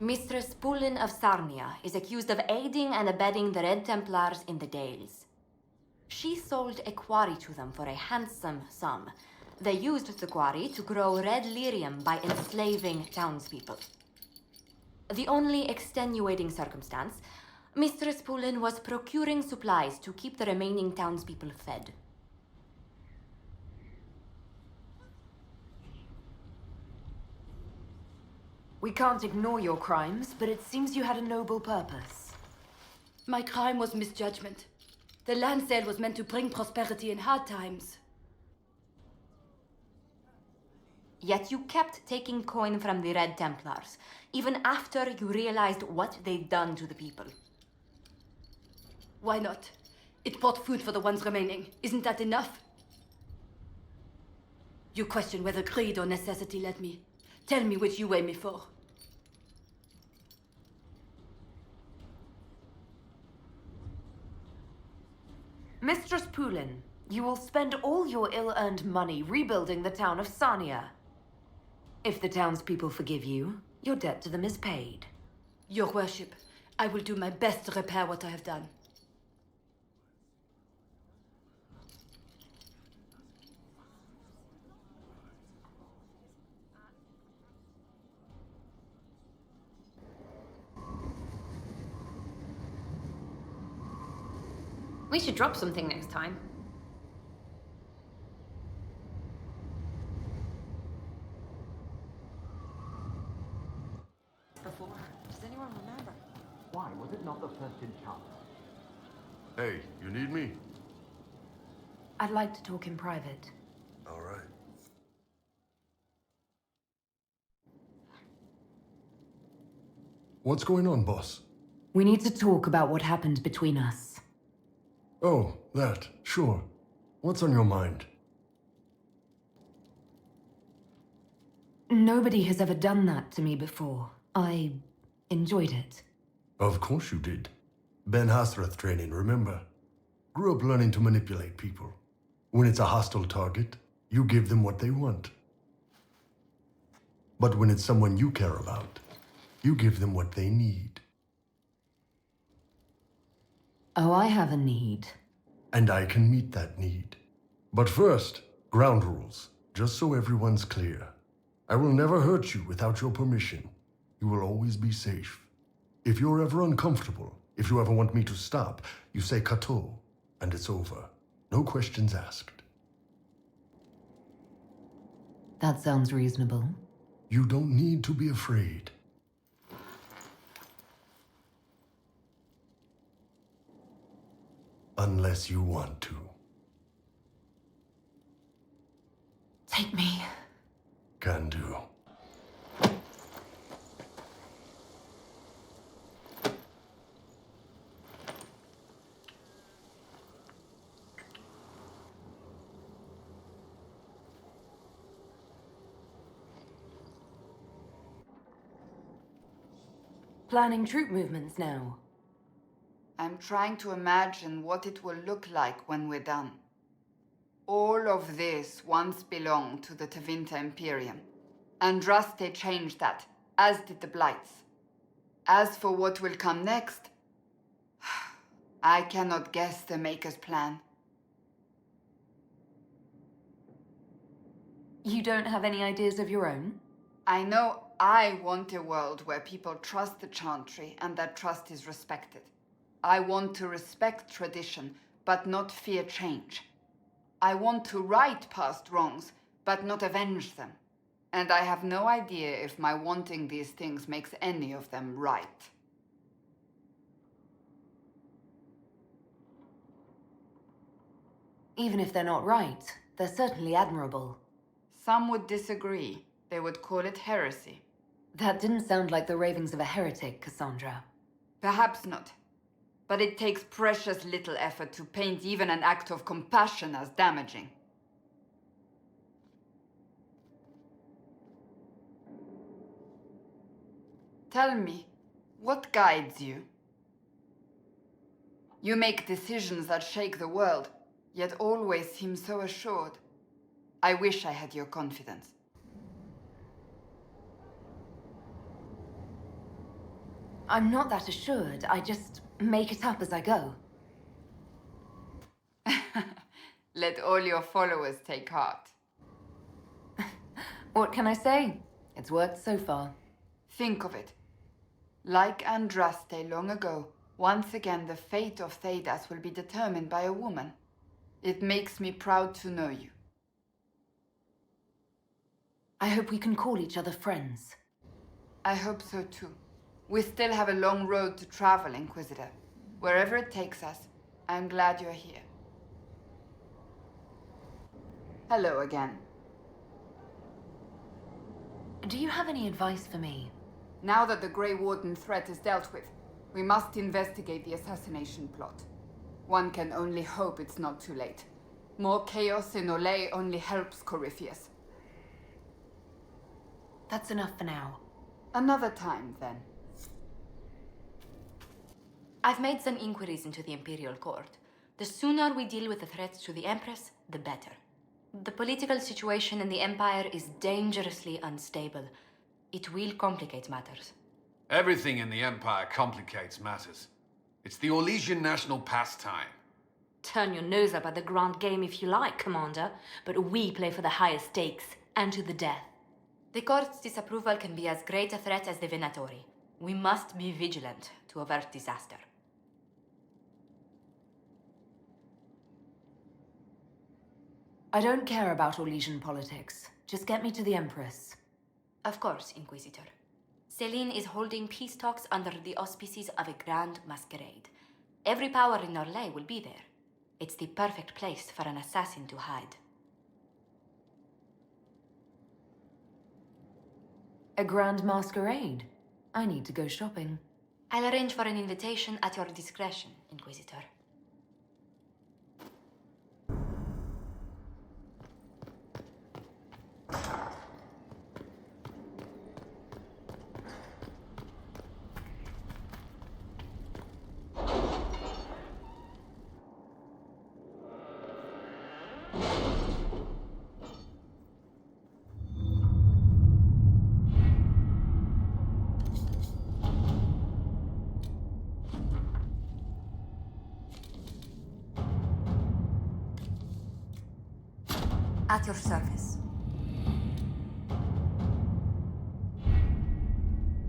Mistress Pulin of Sarnia is accused of aiding and abetting the Red Templars in the Dales. She sold a quarry to them for a handsome sum. They used the quarry to grow red lyrium by enslaving townspeople. The only extenuating circumstance, Mistress Pulin was procuring supplies to keep the remaining townspeople fed. We can't ignore your crimes, but it seems you had a noble purpose. My crime was misjudgment. The land sale was meant to bring prosperity in hard times. Yet you kept taking coin from the Red Templars, even after you realized what they'd done to the people. Why not? It bought food for the ones remaining. Isn't that enough? You question whether greed or necessity led me. Tell me which you weigh me for. Mistress Pulin, you will spend all your ill-earned money rebuilding the town of Sarnia. If the townspeople forgive you, your debt to them is paid. Your worship, I will do my best to repair what I have done. We should drop something next time. Beforehand, does anyone remember? Why was it not the first in chance? Hey, you need me? I'd like to talk in private. All right. What's going on, boss? We need to talk about what happened between us. Oh, that. Sure. What's on your mind? Nobody has ever done that to me before. I enjoyed it. Of course you did. Ben Hasrath training, remember? Grew up learning to manipulate people. When it's a hostile target, you give them what they want. But when it's someone you care about, you give them what they need. Oh, I have a need. And I can meet that need. But first, ground rules, just so everyone's clear. I will never hurt you without your permission. You will always be safe. If you're ever uncomfortable, if you ever want me to stop, you say "Kato," and it's over. No questions asked. That sounds reasonable. You don't need to be afraid. Unless you want to. Take me. Can do. Planning troop movements now. I'm trying to imagine what it will look like when we're done. All of this once belonged to the Tevinter Imperium. Andraste changed that, as did the Blights. As for what will come next, I cannot guess the Maker's plan. You don't have any ideas of your own? I know I want a world where people trust the Chantry and that trust is respected. I want to respect tradition, but not fear change. I want to right past wrongs, but not avenge them. And I have no idea if my wanting these things makes any of them right. Even if they're not right, they're certainly admirable. Some would disagree. They would call it heresy. That didn't sound like the ravings of a heretic, Cassandra. Perhaps not. But it takes precious little effort to paint even an act of compassion as damaging. Tell me, what guides you? You make decisions that shake the world, yet always seem so assured. I wish I had your confidence. I'm not that assured. I just make it up as I go. Let all your followers take heart. What can I say? It's worked so far. Think of it. Like Andraste long ago, once again the fate of Thedas will be determined by a woman. It makes me proud to know you. I hope we can call each other friends. I hope so too. We still have a long road to travel, Inquisitor. Wherever it takes us, I'm glad you're here. Hello again. Do you have any advice for me? Now that the Grey Warden threat is dealt with, we must investigate the assassination plot. One can only hope it's not too late. More chaos in Olay only helps Corypheus. That's enough for now. Another time, then. I've made some inquiries into the Imperial Court. The sooner we deal with the threats to the Empress, the better. The political situation in the Empire is dangerously unstable. It will complicate matters. Everything in the Empire complicates matters. It's the Orlesian national pastime. Turn your nose up at the grand game if you like, Commander, but we play for the highest stakes, and to the death. The Court's disapproval can be as great a threat as the Venatori. We must be vigilant to avert disaster. I don't care about Orlesian politics. Just get me to the Empress. Of course, Inquisitor. Celine is holding peace talks under the auspices of a grand masquerade. Every power in Orlais will be there. It's the perfect place for an assassin to hide. A grand masquerade? I need to go shopping. I'll arrange for an invitation at your discretion, Inquisitor. At your service.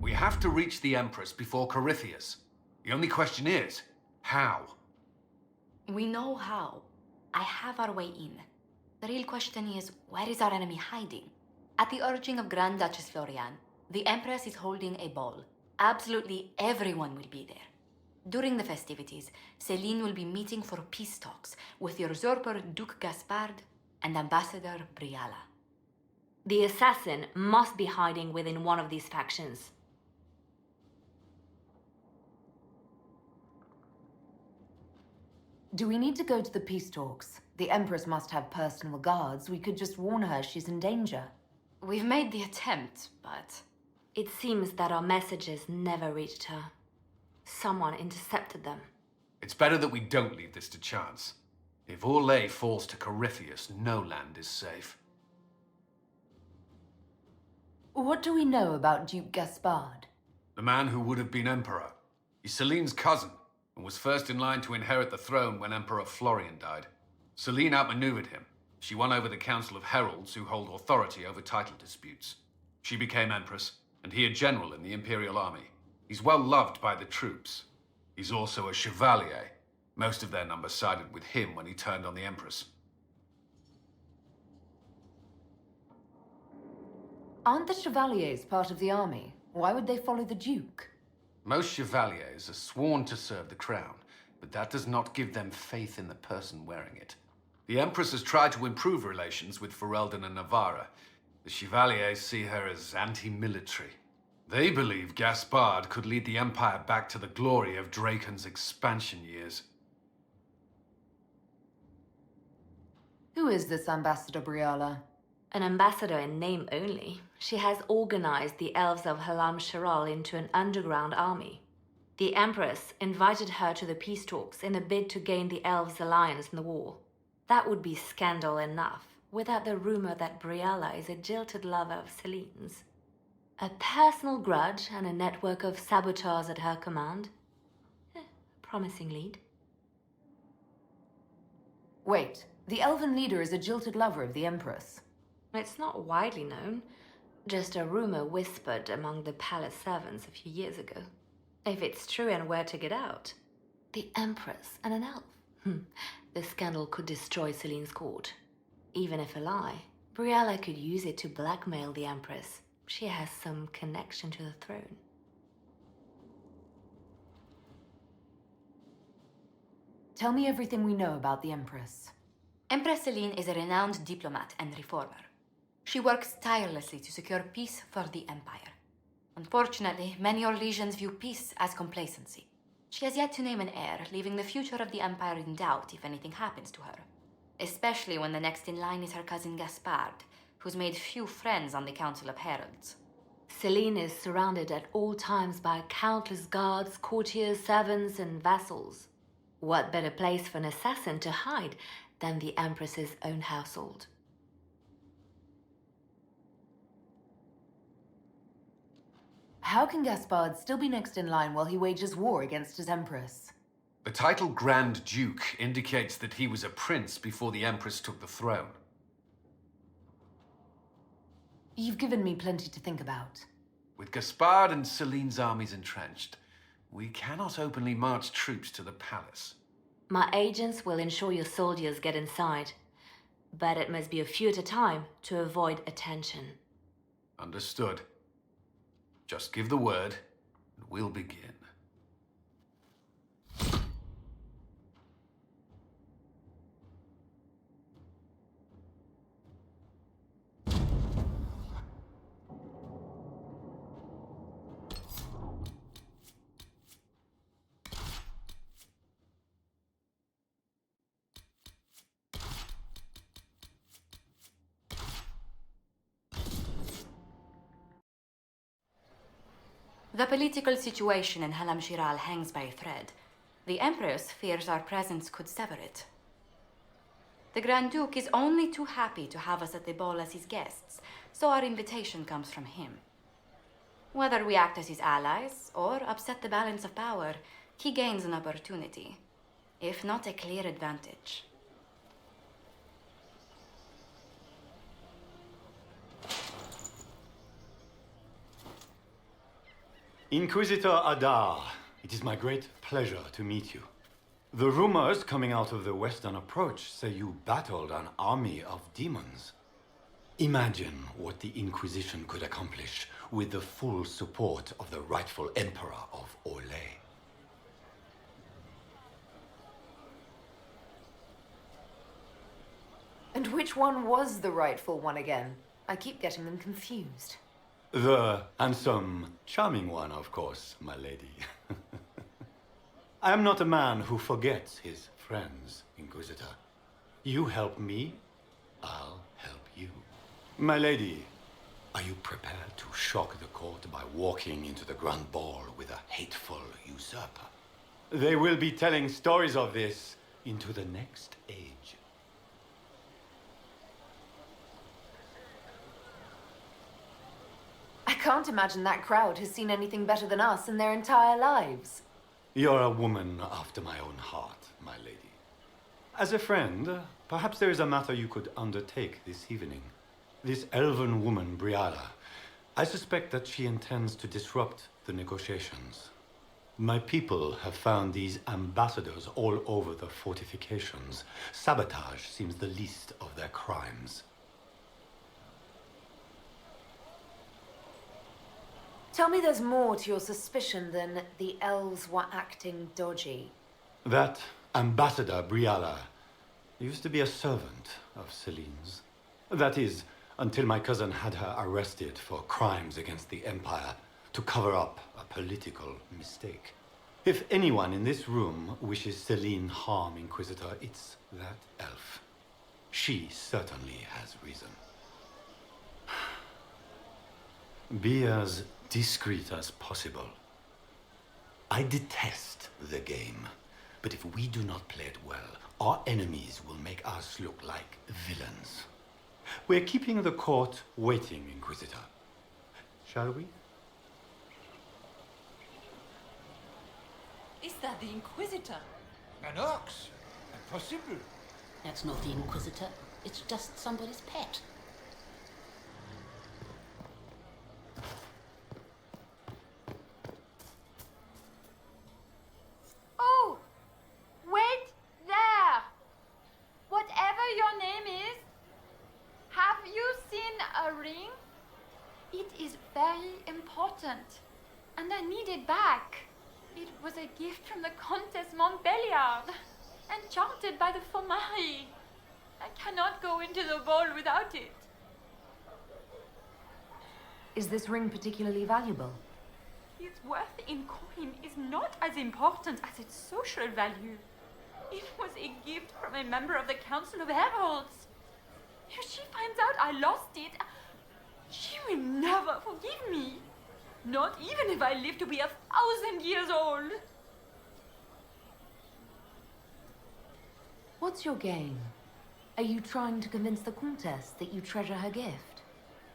We have to reach the Empress before Corypheus. The only question is, how? We know how. I have our way in. The real question is, where is our enemy hiding? At the urging of Grand Duchess Florian, the Empress is holding a ball. Absolutely everyone will be there. During the festivities, Celine will be meeting for peace talks with the usurper Duke Gaspard and Ambassador Briala. The assassin must be hiding within one of these factions. Do we need to go to the peace talks? The Empress must have personal guards. We could just warn her she's in danger. We've made the attempt, but it seems that our messages never reached her. Someone intercepted them. It's better that we don't leave this to chance. If Orlais falls to Corypheus, no land is safe. What do we know about Duke Gaspard? The man who would have been Emperor. He's Celine's cousin, and was first in line to inherit the throne when Emperor Florian died. Celine outmaneuvered him. She won over the Council of Heralds, who hold authority over title disputes. She became Empress, and he a general in the Imperial Army. He's well loved by the troops. He's also a chevalier. Most of their number sided with him when he turned on the Empress. Aren't the Chevaliers part of the army? Why would they follow the Duke? Most chevaliers are sworn to serve the crown, but that does not give them faith in the person wearing it. The Empress has tried to improve relations with Ferelden and Navarra. The Chevaliers see her as anti-military. They believe Gaspard could lead the Empire back to the glory of Dracon's expansion years. Who is this Ambassador Briala? An ambassador in name only. She has organized the elves of Halam Sharal into an underground army. The Empress invited her to the peace talks in a bid to gain the elves' alliance in the war. That would be scandal enough, without the rumor that Briala is a jilted lover of Celine's. A personal grudge and a network of saboteurs at her command. Promising lead. Wait, the elven leader is a jilted lover of the Empress. It's not widely known. Just a rumor whispered among the palace servants a few years ago. If it's true and were to get out, the Empress and an elf. The scandal could destroy Celine's court. Even if a lie, Briella could use it to blackmail the Empress. She has some connection to the throne. Tell me everything we know about the Empress. Empress Celine is a renowned diplomat and reformer. She works tirelessly to secure peace for the Empire. Unfortunately, many Orlesians view peace as complacency. She has yet to name an heir, leaving the future of the Empire in doubt if anything happens to her. Especially when the next in line is her cousin Gaspard, who's made few friends on the Council of Heralds. Celine is surrounded at all times by countless guards, courtiers, servants, and vassals. What better place for an assassin to hide than the Empress's own household? How can Gaspard still be next in line while he wages war against his Empress? The title Grand Duke indicates that he was a prince before the Empress took the throne. You've given me plenty to think about. With Gaspard and Celine's armies entrenched, we cannot openly march troops to the palace. My agents will ensure your soldiers get inside, but it must be a few at a time to avoid attention. Understood. Just give the word, and we'll begin. The political situation in Halam Shiral hangs by a thread. The Empress fears our presence could sever it. The Grand Duke is only too happy to have us at the ball as his guests, so our invitation comes from him. Whether we act as his allies or upset the balance of power, he gains an opportunity, if not a clear advantage. Inquisitor Adar, it is my great pleasure to meet you. The rumors coming out of the Western Approach say you battled an army of demons. Imagine what the Inquisition could accomplish with the full support of the rightful Emperor of Orlais. And which one was the rightful one again? I keep getting them confused. The handsome, charming one, of course, my lady. I am not a man who forgets his friends, Inquisitor. You help me, I'll help you. My lady, are you prepared to shock the court by walking into the Grand Ball with a hateful usurper? They will be telling stories of this into the next age. I can't imagine that crowd has seen anything better than us in their entire lives. You're a woman after my own heart, my lady. As a friend, perhaps there is a matter you could undertake this evening. This elven woman, Briella, I suspect that she intends to disrupt the negotiations. My people have found these ambassadors all over the fortifications. Sabotage seems the least of their crimes. Tell me there's more to your suspicion than the elves were acting dodgy. That ambassador, Briella, used to be a servant of Celine's. That is, until my cousin had her arrested for crimes against the Empire to cover up a political mistake. If anyone in this room wishes Celine harm, Inquisitor, it's that elf. She certainly has reason. Be as discreet as possible. I detest the game, but if we do not play it well, our enemies will make us look like villains. We're keeping the court waiting, Inquisitor. shall we? Is that the Inquisitor? An ox? Impossible. That's not the Inquisitor. It's just somebody's pet. Oh! Wait there! Whatever your name is, have you seen a ring? It is very important, and I need it back. It was a gift from the Countess Montbelliard, enchanted by the Fomari. I cannot go into the ball without it. Is this ring particularly valuable? Its worth in coin is not as important as its social value. It was a gift from a member of the Council of Heralds. If she finds out I lost it, she will never forgive me. Not even if I live to be 1,000 years old. What's your game? Are you trying to convince the Countess that you treasure her gift?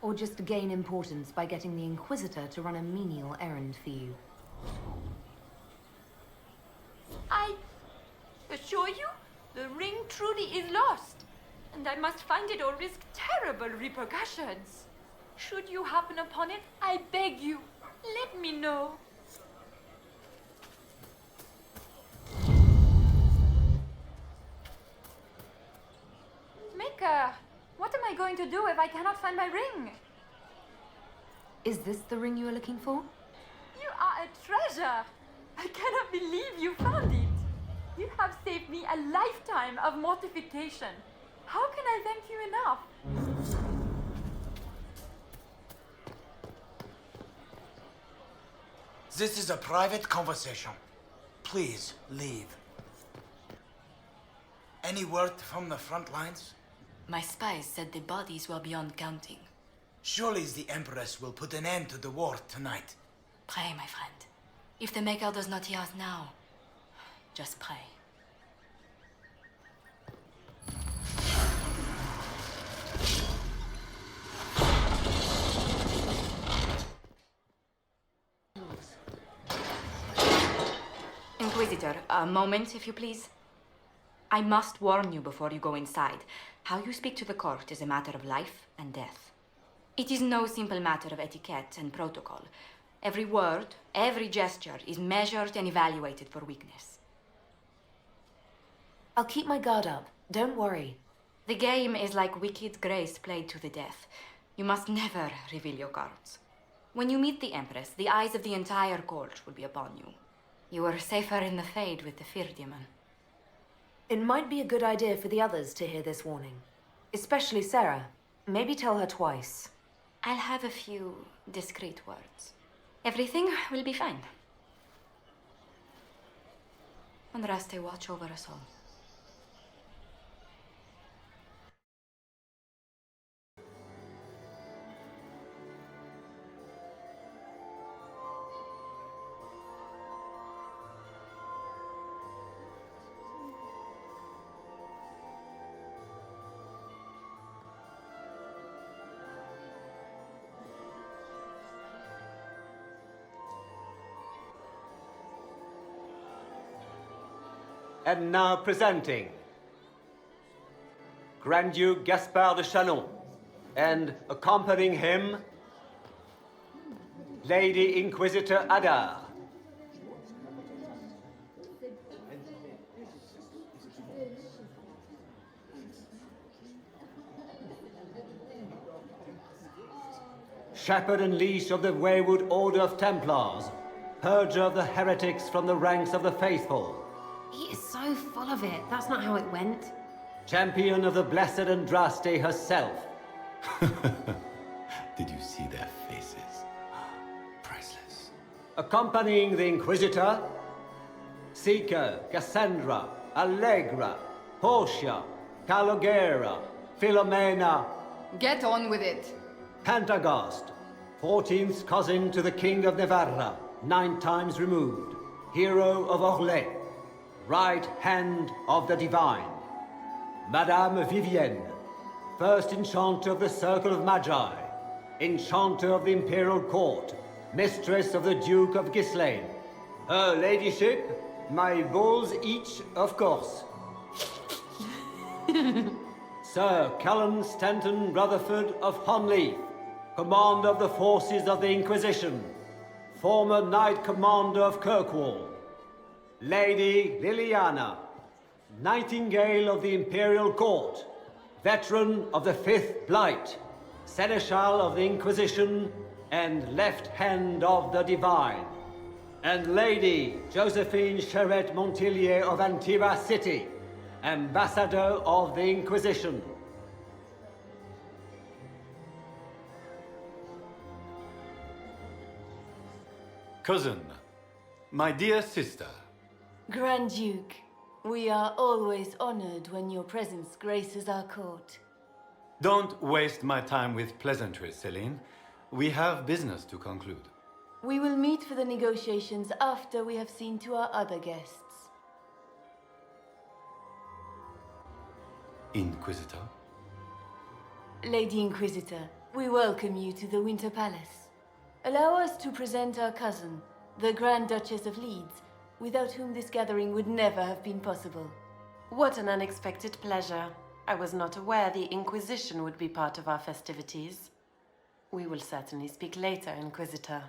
Or just to gain importance by getting the Inquisitor to run a menial errand for you? I assure you, the ring truly is lost, and I must find it or risk terrible repercussions. Should you happen upon it, I beg you, let me know. Maker, what am I going to do if I cannot find my ring? Is this the ring you are looking for? You are a treasure. I cannot believe you found it. You have saved me a lifetime of mortification. How can I thank you enough? This is a private conversation. Please leave. Any word from the front lines? My spies said the bodies were beyond counting. Surely the Empress will put an end to the war tonight. Pray, my friend. If the Maker does not hear us now, just pray. Inquisitor, a moment, if you please. I must warn you before you go inside. How you speak to the court is a matter of life and death. It is no simple matter of etiquette and protocol. Every word, every gesture is measured and evaluated for weakness. I'll keep my guard up. Don't worry. The game is like wicked grace played to the death. You must never reveal your cards. When you meet the Empress, the eyes of the entire court will be upon you. You are safer in the Fade with the Fear Demon. It might be a good idea for the others to hear this warning. Especially Sarah. Maybe tell her twice. I'll have a few discreet words. Everything will be fine. Andraste, watch over us all. And now presenting Grand Duke Gaspard de Chalon, and accompanying him, Lady Inquisitor Adar. Shepherd and leash of the wayward Order of Templars, purger of the heretics from the ranks of the faithful. He is so full of it. That's not how it went. Champion of the Blessed Andraste herself. Did you see their faces? Priceless. Accompanying the Inquisitor, Seeker, Cassandra, Allegra, Portia, Calogera, Philomena. Get on with it. Pantagast, 14th cousin to the King of Navarra, 9 times removed, hero of Orlais, right hand of the divine. Madame Vivienne, first enchanter of the Circle of Magi, Enchanter of the Imperial Court, Mistress of the Duke of Ghislaine. Her Ladyship, my bulls each, of course. Sir Callan Stanton Rutherford of Honleith, Commander of the Forces of the Inquisition, former Knight Commander of Kirkwall. Lady Liliana, Nightingale of the Imperial Court, Veteran of the Fifth Blight, Seneschal of the Inquisition, and Left Hand of the Divine. And Lady Josephine Charette Montillier of Antiba City, Ambassador of the Inquisition. Cousin, my dear sister. Grand Duke, we are always honored when your presence graces our court. Don't waste my time with pleasantries, Celine. We have business to conclude. We will meet for the negotiations after we have seen to our other guests. Inquisitor? Lady Inquisitor, we welcome you to the Winter Palace. Allow us to present our cousin, the Grand Duchess of Leeds, without whom this gathering would never have been possible. What an unexpected pleasure. I was not aware the Inquisition would be part of our festivities. We will certainly speak later, Inquisitor.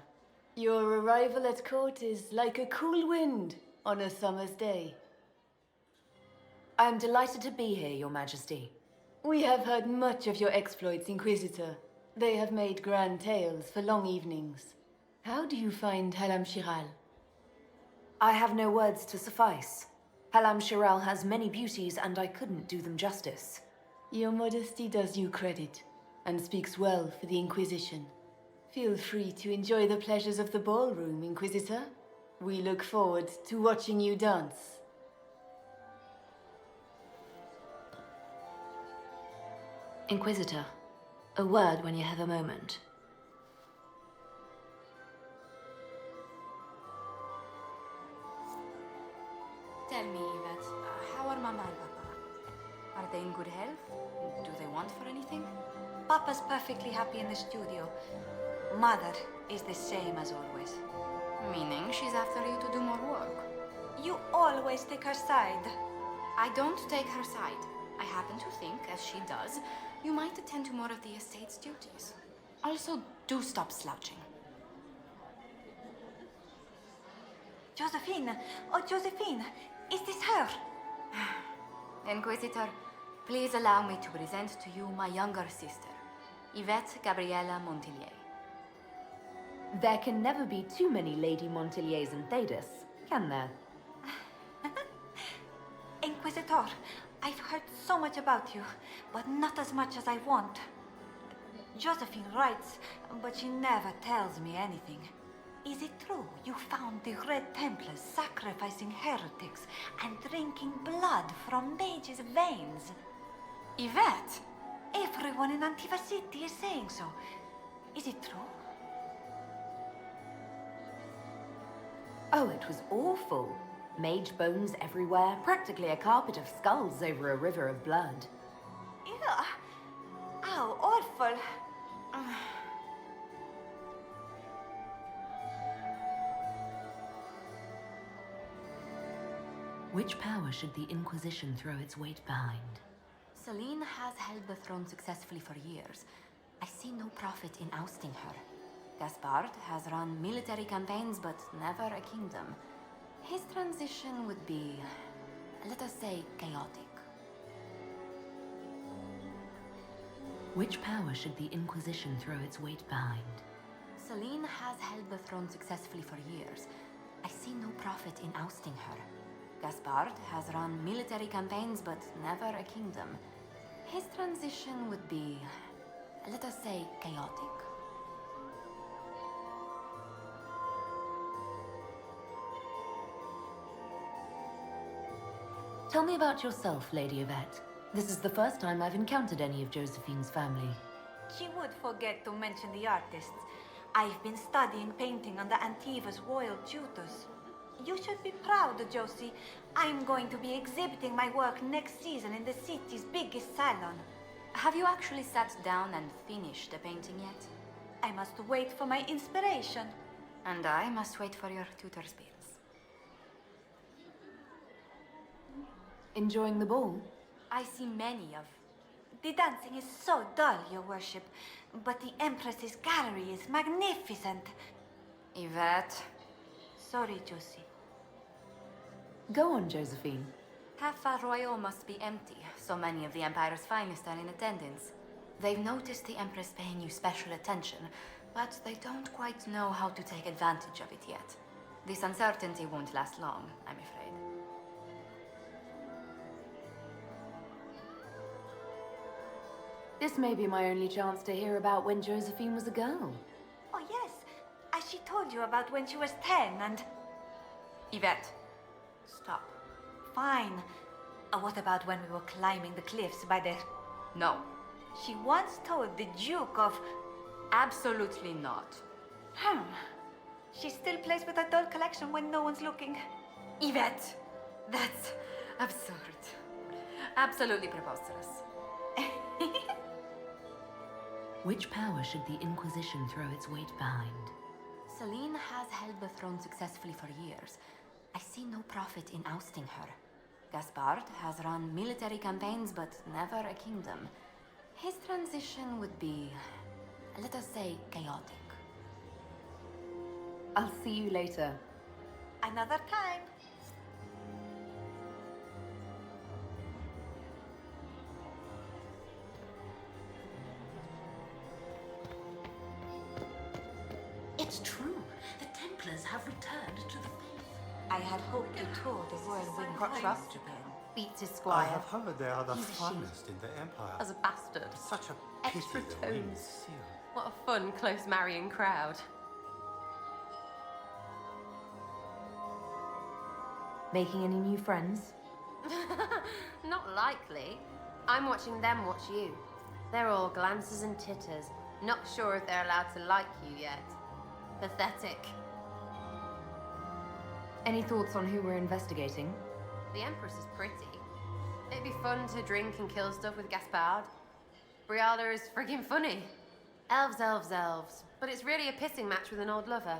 Your arrival at court is like a cool wind on a summer's day. I am delighted to be here, Your Majesty. We have heard much of your exploits, Inquisitor. They have made grand tales for long evenings. How do you find Halam Shiral? I have no words to suffice. Halam Shiral has many beauties, and I couldn't do them justice. Your modesty does you credit, and speaks well for the Inquisition. Feel free to enjoy the pleasures of the ballroom, Inquisitor. We look forward to watching you dance. Inquisitor, a word when you have a moment. Tell me, Yvette, how are Mama and Papa? Are they in good health? Do they want for anything? Papa's perfectly happy in the studio. Mother is the same as always. Meaning she's after you to do more work. You always take her side. I don't take her side. I happen to think, as she does, you might attend to more of the estate's duties. Also, do stop slouching. Josephine! Oh, Josephine! Is this her? Inquisitor, please allow me to present to you my younger sister, Yvette Gabriella Montillier. There can never be too many Lady Montilliers in Thedas, can there? Inquisitor, I've heard so much about you, but not as much as I want. Josephine writes, but she never tells me anything. Is it true you found the Red Templars sacrificing heretics and drinking blood from mages' veins? Yvette! Everyone in Antiva City is saying so. Is it true? Oh, it was awful. Mage bones everywhere, practically a carpet of skulls over a river of blood. Ew. How awful. Which power should the Inquisition throw its weight behind? Celine has held the throne successfully for years. I see no profit in ousting her. Gaspard has run military campaigns, but never a kingdom. His transition would be, let us say, chaotic. Which power should the Inquisition throw its weight behind? Celine has held the throne successfully for years. I see no profit in ousting her. Gaspard has run military campaigns, but never a kingdom. His transition would be, let us say, chaotic. Tell me about yourself, Lady Yvette. This is the first time I've encountered any of Josephine's family. She would forget to mention the artists. I've been studying painting under Antiva's royal tutors. You should be proud, Josie. I'm going to be exhibiting my work next season in the city's biggest salon. Have you actually sat down and finished the painting yet? I must wait for my inspiration. And I must wait for your tutor's bills. Enjoying the ball? I see many of. The dancing is so dull, your worship. But the Empress's gallery is magnificent. Yvette. Sorry, Josie. Go on, Josephine. Half Arroyo must be empty. So many of the Empire's finest are in attendance. They've noticed the Empress paying you special attention, but they don't quite know how to take advantage of it yet. This uncertainty won't last long, I'm afraid. This may be my only chance to hear about when Josephine was a girl. Oh, yes. As she told you about when she was 10 and... Yvette, stop. Fine. What about when we were climbing the cliffs by the... No. She once told the Duke of... Absolutely not. She still plays with her doll collection when no one's looking. Yvette, that's absurd. Absolutely preposterous. Which power should the Inquisition throw its weight behind? Celine has held the throne successfully for years. I see no profit in ousting her. Gaspard has run military campaigns, but never a kingdom. His transition would be, let us say, chaotic. I'll see you later. Another time. It's true. The Templars have returned to the faith. I had hoped to tour the royal wing Trust again. beats his I squire. have heard they are the He's a finest in the Empire. As a bastard. Such a Extra pity the wings tones. seal. What a fun, close marrying crowd. Making any new friends? Not likely. I'm watching them watch you. They're all glances and titters. Not sure if they're allowed to like you yet. Pathetic. Any thoughts on who we're investigating? The Empress is pretty. It'd be fun to drink and kill stuff with Gaspard. Briala is friggin' funny. Elves, elves, elves. But it's really a pissing match with an old lover.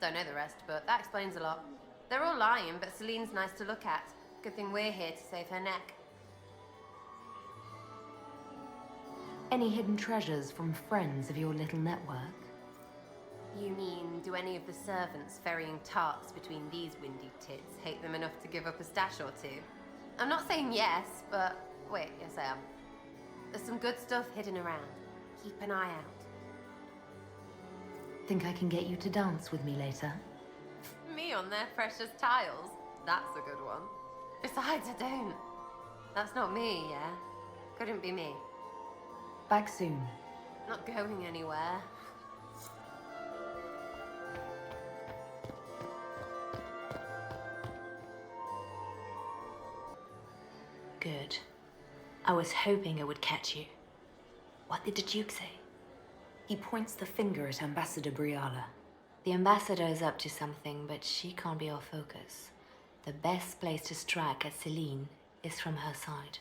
Don't know the rest, but that explains a lot. They're all lying, but Celine's nice to look at. Good thing we're here to save her neck. Any hidden treasures from friends of your little network? You mean, do any of the servants ferrying tarts between these windy tits hate them enough to give up a stash or two? I'm not saying yes, but wait, yes I am. There's some good stuff hidden around. Keep an eye out. Think I can get you to dance with me later? Me on their precious tiles? That's a good one. Besides, I don't. That's not me, yeah? Couldn't be me. Back soon. Not going anywhere. Good. I was hoping it would catch you. What did the Duke say? He points the finger at Ambassador Briala. The ambassador is up to something, but she can't be our focus. The best place to strike at Celine is from her side.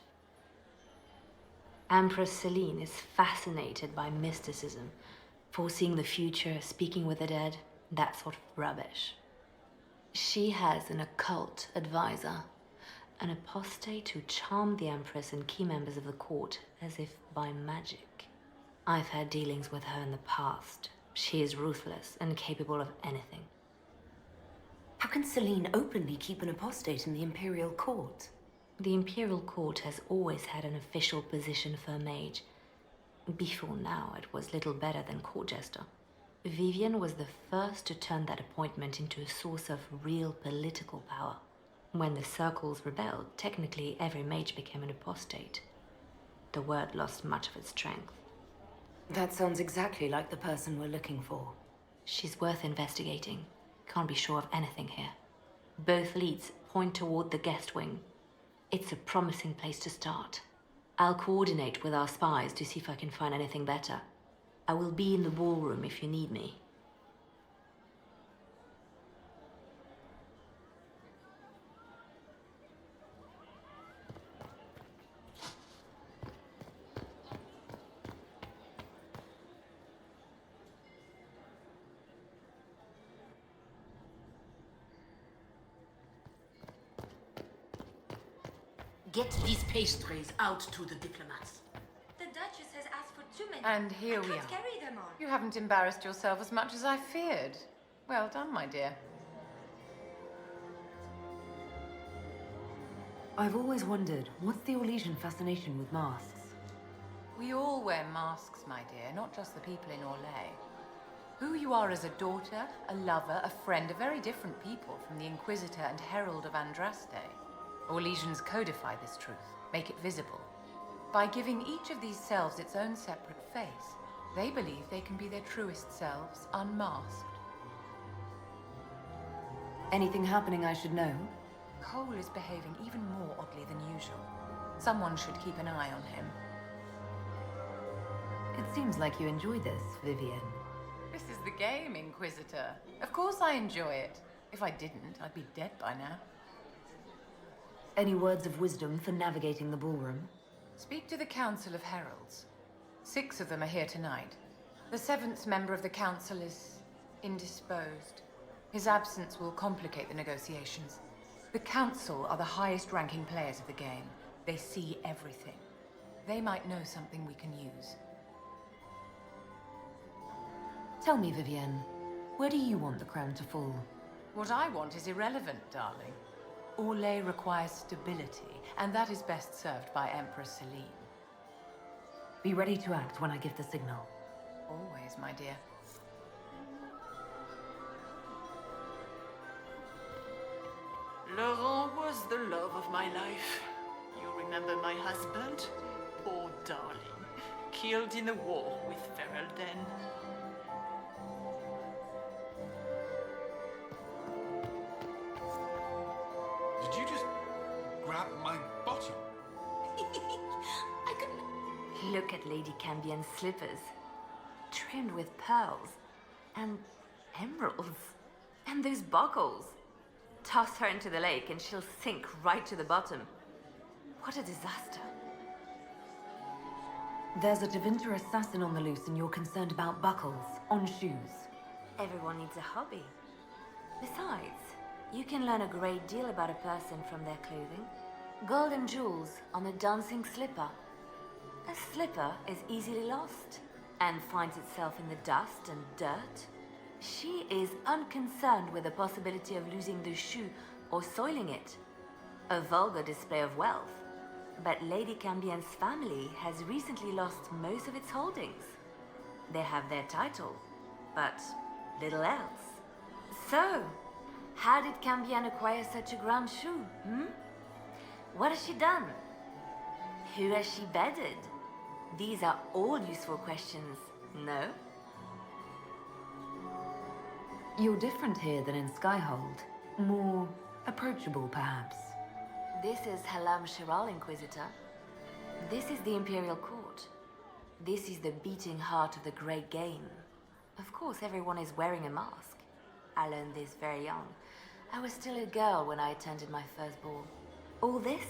Empress Celine is fascinated by mysticism, foreseeing the future, speaking with the dead, that sort of rubbish. She has an occult advisor, an apostate who charmed the Empress and key members of the court as if by magic. I've had dealings with her in the past. She is ruthless and capable of anything. How can Celine openly keep an apostate in the Imperial Court? The Imperial Court has always had an official position for a mage. Before now, it was little better than court jester. Vivian was the first to turn that appointment into a source of real political power. When the circles rebelled, technically every mage became an apostate. The word lost much of its strength. That sounds exactly like the person we're looking for. She's worth investigating. Can't be sure of anything here. Both leads point toward the guest wing. It's a promising place to start. I'll coordinate with our spies to see if I can find anything better. I will be in the ballroom if you need me. Get these pastries out to the diplomats. The Duchess has asked for too many. And here we I are. can't carry them all. You haven't embarrassed yourself as much as I feared. Well done, my dear. I've always wondered, what's the Orlesian fascination with masks? We all wear masks, my dear, not just the people in Orlais. Who you are as a daughter, a lover, a friend are very different people from the Inquisitor and Herald of Andraste. Orlesians codify this truth, make it visible. By giving each of these selves its own separate face, they believe they can be their truest selves, unmasked. Anything happening I should know? Cole is behaving even more oddly than usual. Someone should keep an eye on him. It seems like you enjoy this, Vivienne. This is the game, Inquisitor. Of course I enjoy it. If I didn't, I'd be dead by now. Any words of wisdom for navigating the ballroom? Speak to the Council of Heralds. 6 of them are here tonight. The 7th member of the Council is indisposed. His absence will complicate the negotiations. The Council are the highest-ranking players of the game. They see everything. They might know something we can use. Tell me, Vivienne, where do you want the crown to fall? What I want is irrelevant, darling. Orlais requires stability, and that is best served by Empress Celine. Be ready to act when I give the signal. Always, my dear. Laurent was the love of my life. You remember my husband? Poor darling. Killed in a war with Ferelden. Did you just grab my bottom? I couldn't. Look at Lady Cambien's slippers. Trimmed with pearls. And emeralds. And those buckles. Toss her into the lake and she'll sink right to the bottom. What a disaster. There's a Tevinter assassin on the loose and you're concerned about buckles on shoes. Everyone needs a hobby. Besides, you can learn a great deal about a person from their clothing. Gold and jewels on a dancing slipper. A slipper is easily lost and finds itself in the dust and dirt. She is unconcerned with the possibility of losing the shoe or soiling it. A vulgar display of wealth. But Lady Cambien's family has recently lost most of its holdings. They have their title, but little else. So, how did Cambien acquire such a grand shoe, What has she done? Who has she bedded? These are all useful questions, no? You're different here than in Skyhold. More approachable, perhaps. This is Halam Shiral, Inquisitor. This is the Imperial Court. This is the beating heart of the Great Game. Of course, everyone is wearing a mask. I learned this very young. I was still a girl when I attended my first ball. All this,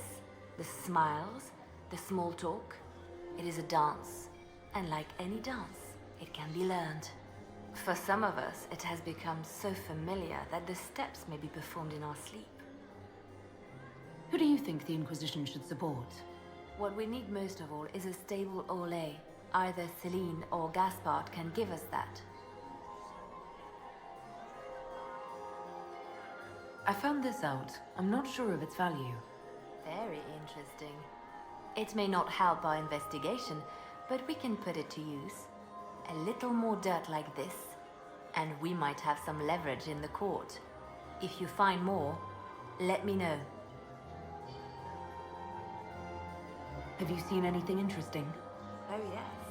the smiles, the small talk, it is a dance. And like any dance, it can be learned. For some of us, it has become so familiar that the steps may be performed in our sleep. Who do you think the Inquisition should support? What we need most of all is a stable Orlais. Either Celine or Gaspard can give us that. I found this out. I'm not sure of its value. Very interesting. It may not help our investigation, but we can put it to use. A little more dirt like this, and we might have some leverage in the court. If you find more, let me know. Have you seen anything interesting? Oh yes.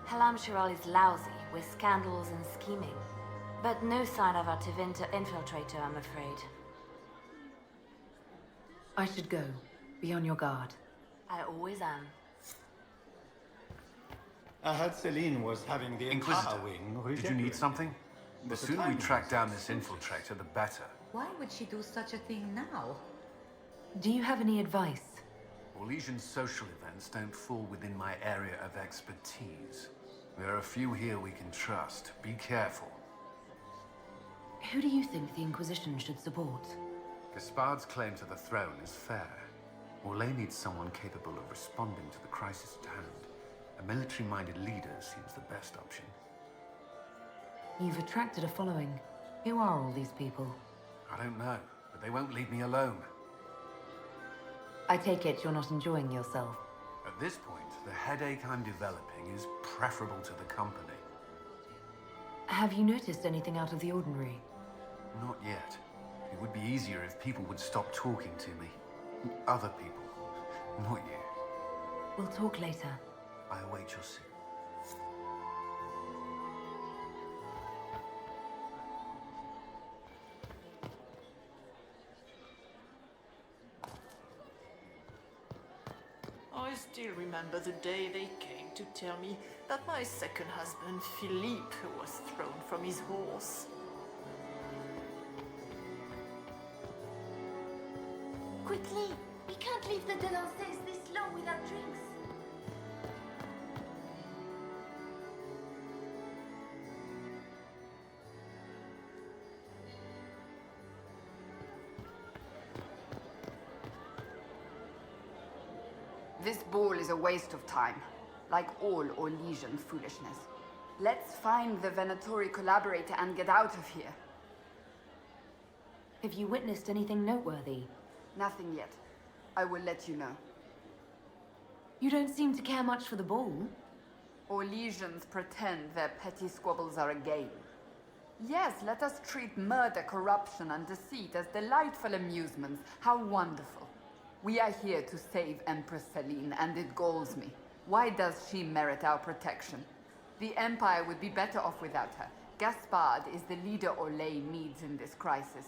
Halam Shiral is lousy with scandals and scheming. But no sign of our Tevinter infiltrator, I'm afraid. I should go. Be on your guard. I always am. I heard Celine was having the Inquisitor, entire wing did you need redecorated. something? The But the sooner we timing track was down this infiltrator, the better. Why would she do such a thing now? Do you have any advice? Orlesian social events don't fall within my area of expertise. There are a few here we can trust. Be careful. Who do you think the Inquisition should support? Gaspard's claim to the throne is fair. Orlais needs someone capable of responding to the crisis at hand. A military-minded leader seems the best option. You've attracted a following. Who are all these people? I don't know, but they won't leave me alone. I take it you're not enjoying yourself. At this point, the headache I'm developing is preferable to the company. Have you noticed anything out of the ordinary? Not yet. It would be easier if people would stop talking to me. Other people, not you. We'll talk later. I await your suit. I still remember the day they came to tell me that my second husband, Philippe, was thrown from his horse. Quickly! We can't leave the Delancés this long without drinks. This ball is a waste of time, like all Orlesian foolishness. Let's find the Venatori collaborator and get out of here. Have you witnessed anything noteworthy? Nothing yet. I will let you know. You don't seem to care much for the ball. Orlesians pretend their petty squabbles are a game. Yes, let us treat murder, corruption, and deceit as delightful amusements. How wonderful. We are here to save Empress Celine, and it galls me. Why does she merit our protection? The Empire would be better off without her. Gaspard is the leader Orlais needs in this crisis.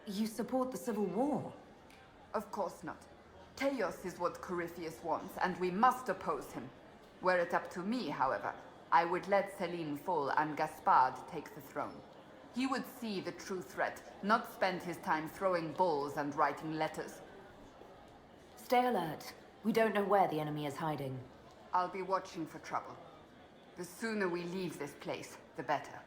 You support the civil war? Of course not. Chaos is what Corypheus wants, and we must oppose him. Were it up to me, however, I would let Celine fall and Gaspard take the throne. He would see the true threat, not spend his time throwing balls and writing letters. Stay alert. We don't know where the enemy is hiding. I'll be watching for trouble. The sooner we leave this place, the better.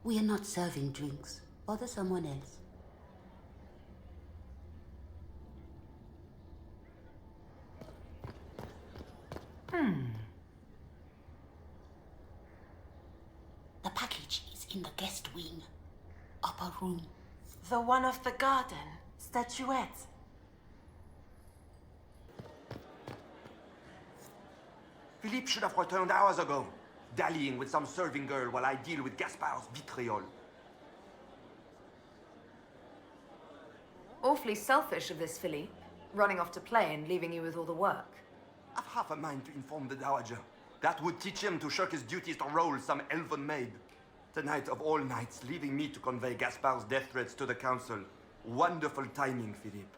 We are not serving drinks. Bother someone else. The package is in the guest wing. Upper room. The one of the garden. Statuette. Philippe should have returned hours ago, dallying with some serving girl while I deal with Gaspard's vitriol. Awfully selfish of this Philippe, running off to play and leaving you with all the work. I've half a mind to inform the Dowager. That would teach him to shirk his duties to roll some elven maid. Tonight of all nights, leaving me to convey Gaspard's death threats to the Council. Wonderful timing, Philippe.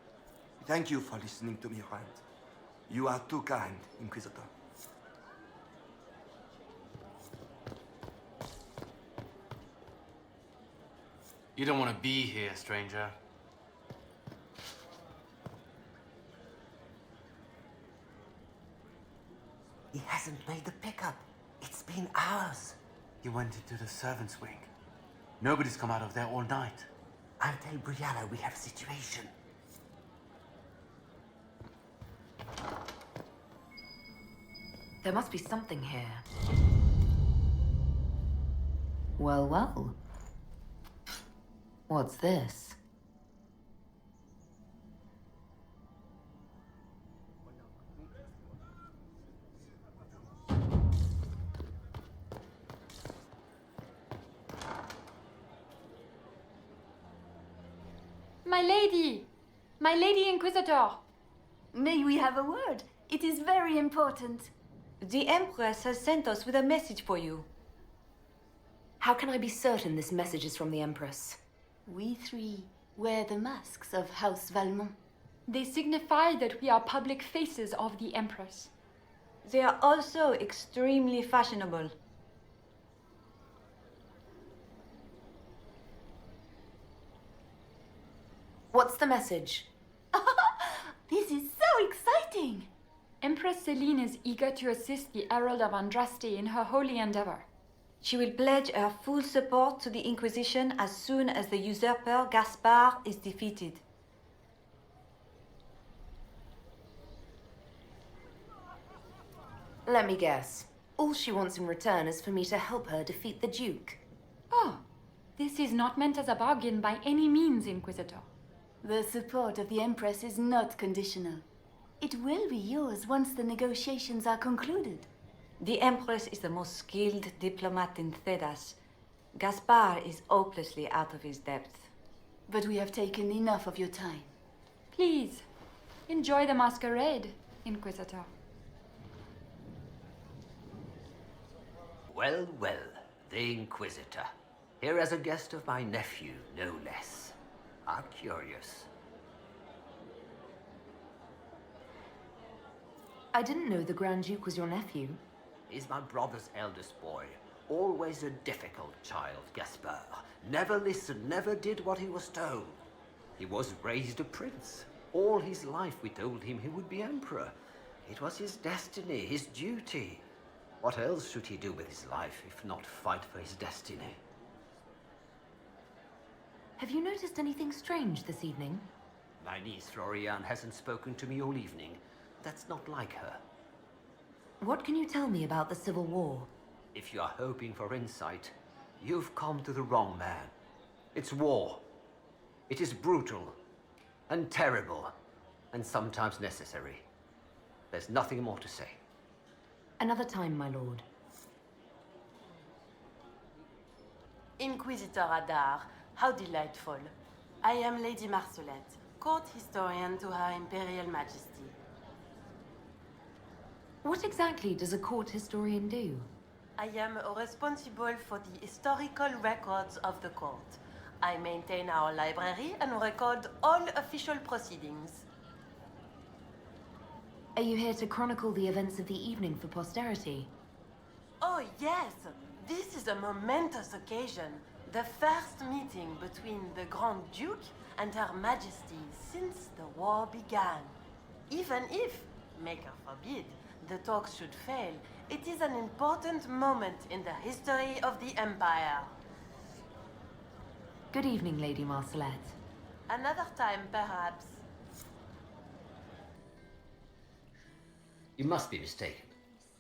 Thank you for listening to me rant. You are too kind, Inquisitor. You don't want to be here, stranger. He hasn't made the pickup. It's been hours. He went into the servants' wing. Nobody's come out of there all night. I'll tell Brianna we have a situation. There must be something here. Well, well. What's this? My lady! My lady Inquisitor! May we have a word? It is very important. The Empress has sent us with a message for you. How can I be certain this message is from the Empress? We three wear the masks of House Valmont. They signify that we are public faces of the Empress. They are also extremely fashionable. What's the message? This is so exciting! Empress Celine is eager to assist the Herald of Andraste in her holy endeavor. She will pledge her full support to the Inquisition as soon as the usurper Gaspard is defeated. Let me guess. All she wants in return is for me to help her defeat the Duke. Oh, this is not meant as a bargain by any means, Inquisitor. The support of the Empress is not conditional. It will be yours once the negotiations are concluded. The Empress is the most skilled diplomat in Thedas. Gaspard is hopelessly out of his depth. But we have taken enough of your time. Please, enjoy the masquerade, Inquisitor. Well, well, the Inquisitor. Here as a guest of my nephew, no less. How curious. I didn't know the Grand Duke was your nephew. He's my brother's eldest boy. Always a difficult child, Gaspard. Never listened, never did what he was told. He was raised a prince. All his life we told him he would be emperor. It was his destiny, his duty. What else should he do with his life if not fight for his destiny? Have you noticed anything strange this evening? My niece Floriane hasn't spoken to me all evening. That's not like her. What can you tell me about the Civil War? If you are hoping for insight, you've come to the wrong man. It's war. It is brutal, and terrible, and sometimes necessary. There's nothing more to say. Another time, my lord. Inquisitor Adar, how delightful. I am Lady Marcelette, court historian to Her Imperial Majesty. What exactly does a court historian do? I am responsible for the historical records of the court. I maintain our library and record all official proceedings. Are you here to chronicle the events of the evening for posterity? Oh yes, this is a momentous occasion. The first meeting between the Grand Duke and Her Majesty since the war began. Even if, Maker forbid, the talks should fail, it is an important moment in the history of the Empire. Good evening, Lady Marcelette. Another time, perhaps. You must be mistaken.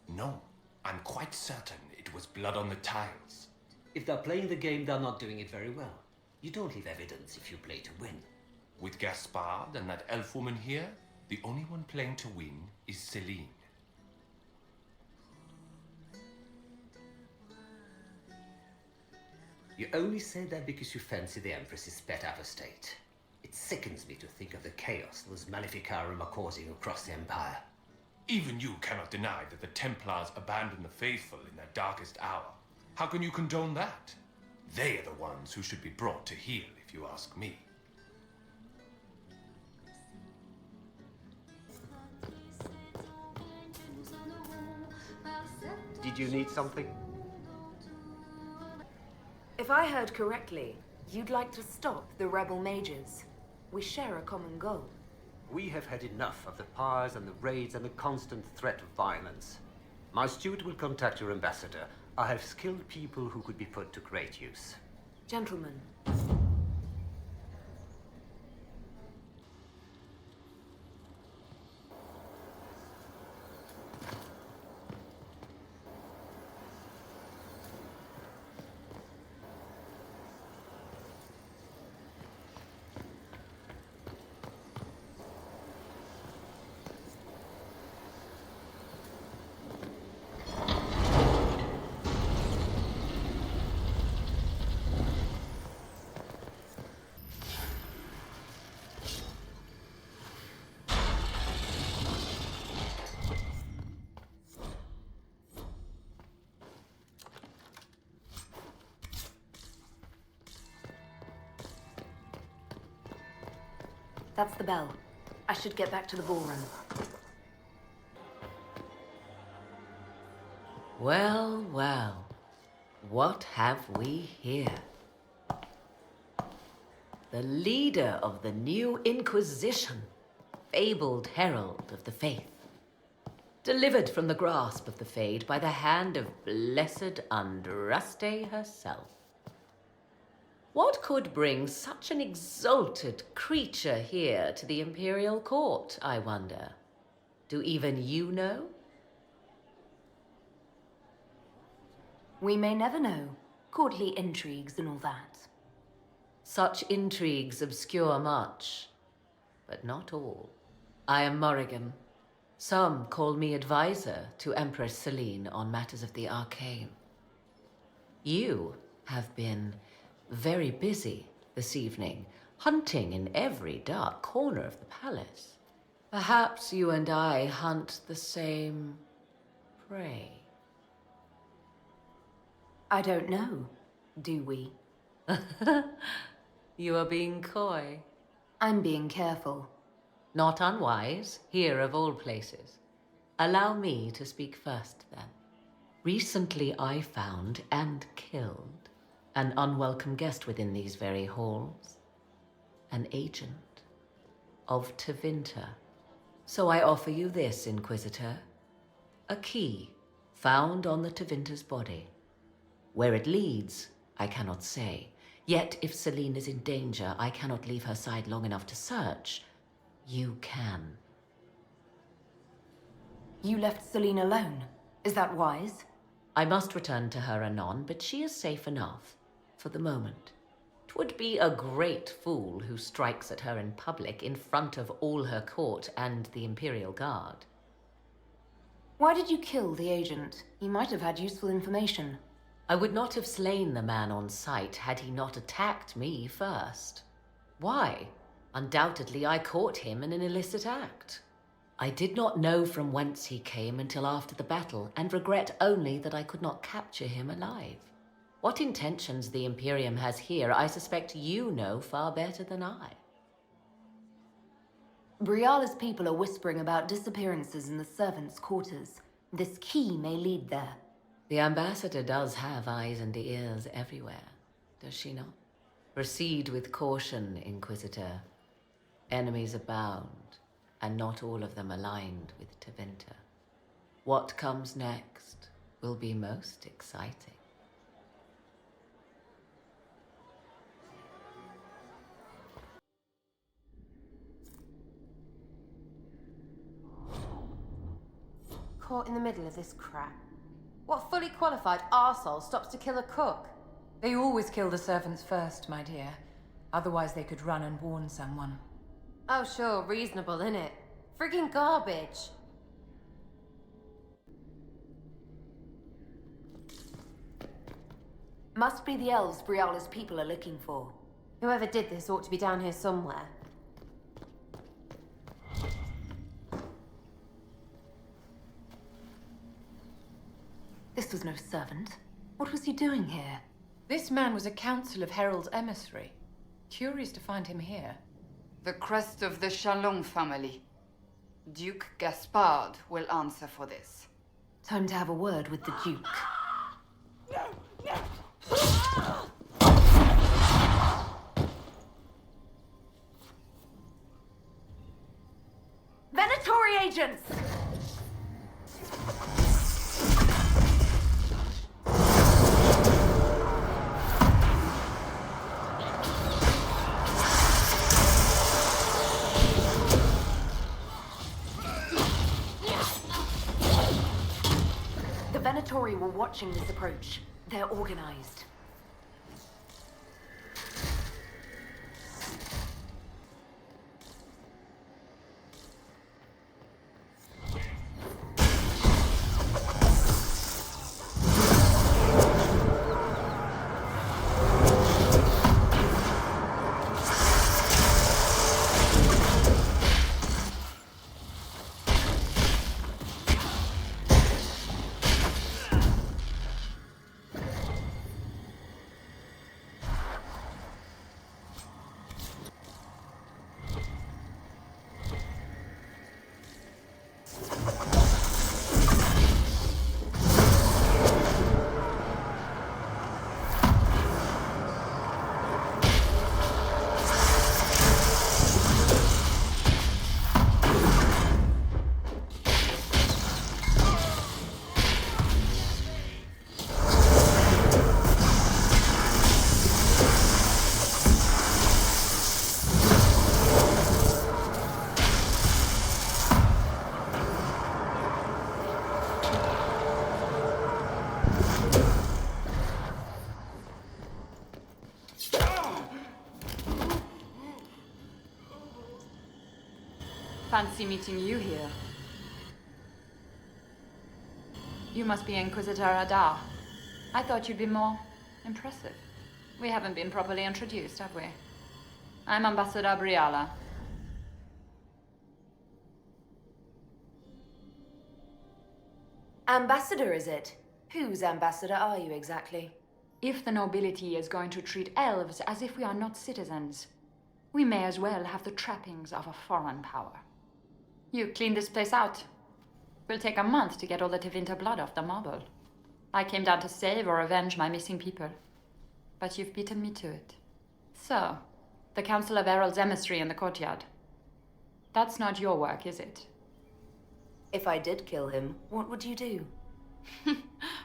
No, I'm quite certain it was blood on the tiles. If they're playing the game, they're not doing it very well. You don't leave evidence if you play to win. With Gaspard and that elf woman here, the only one playing to win is Celine. You only say that because you fancy the Empress's pet apostate. It sickens me to think of the chaos those Maleficarum are causing across the Empire. Even you cannot deny that the Templars abandoned the faithful in their darkest hour. How can you condone that? They are the ones who should be brought to heel, if you ask me. Did you need something? If I heard correctly, you'd like to stop the rebel mages. We share a common goal. We have had enough of the pyres and the raids and the constant threat of violence. My steward will contact your ambassador. I have skilled people who could be put to great use. Gentlemen. That's the bell. I should get back to the ballroom. Well, well. What have we here? the leader of the new Inquisition, fabled herald of the faith, delivered from the grasp of the Fade by the hand of blessed Andraste herself. What could bring such an exalted creature here to the Imperial Court, I wonder? Do even you know? We may never know. Courtly intrigues and all that. Such intrigues obscure much, but not all. I am Morrigan. Some call me advisor to Empress Celine on matters of the arcane. You have been very busy this evening, hunting in every dark corner of the palace. Perhaps you and I hunt the same prey. I don't know. Do we? You are being coy. I'm being careful. Not unwise, here of all places. Allow me to speak first, then. Recently I found and killed an unwelcome guest within these very halls. An agent of Tevinter. So I offer you this, Inquisitor. A key found on the Tevinter's body. Where it leads, I cannot say. Yet if Celine is in danger, I cannot leave her side long enough to search. You can. You left Celine alone. Is that wise? I must return to her anon, but she is safe enough, for the moment. 'Twould be a great fool who strikes at her in public in front of all her court and the Imperial Guard. Why did you kill the agent? He might have had useful information. I would not have slain the man on sight had he not attacked me first. Why? Undoubtedly I caught him in an illicit act. I did not know from whence he came until after the battle, and regret only that I could not capture him alive. What intentions the Imperium has here, I suspect you know far better than I. Briala's people are whispering about disappearances in the servants' quarters. This key may lead there. The ambassador does have eyes and ears everywhere, does she not? Proceed with caution, Inquisitor. Enemies abound, and not all of them aligned with Tevinter. What comes next will be most exciting. Caught in the middle of this crap. What fully qualified arsehole stops to kill a cook? They always kill the servants first, my dear. Otherwise they could run and warn someone. Oh sure, reasonable, innit? Friggin' garbage. Must be the elves Briala's people are looking for. Whoever did this ought to be down here somewhere. This was no servant. What was he doing here? This man was a council of Herald's emissary. Curious to find him here. The crest of the Chalon family. Duke Gaspard will answer for this. Time to have a word with the Duke. Venatori agents! The Venatori were watching this approach. They're organized. fancy meeting you here. You must be Inquisitor Adar. I thought you'd be more impressive. We haven't been properly introduced, have we? I'm Ambassador Briala. Ambassador, is it? Whose ambassador are you exactly? If the nobility is going to treat elves as if we are not citizens, we may as well have the trappings of a foreign power. You clean this place out. Will take a month to get all the Tevinter blood off the marble. I came down to save or avenge my missing people, but you've beaten me to it. So, the Council of Herald's emissary in the courtyard. That's not your work, is it? If I did kill him, what would you do?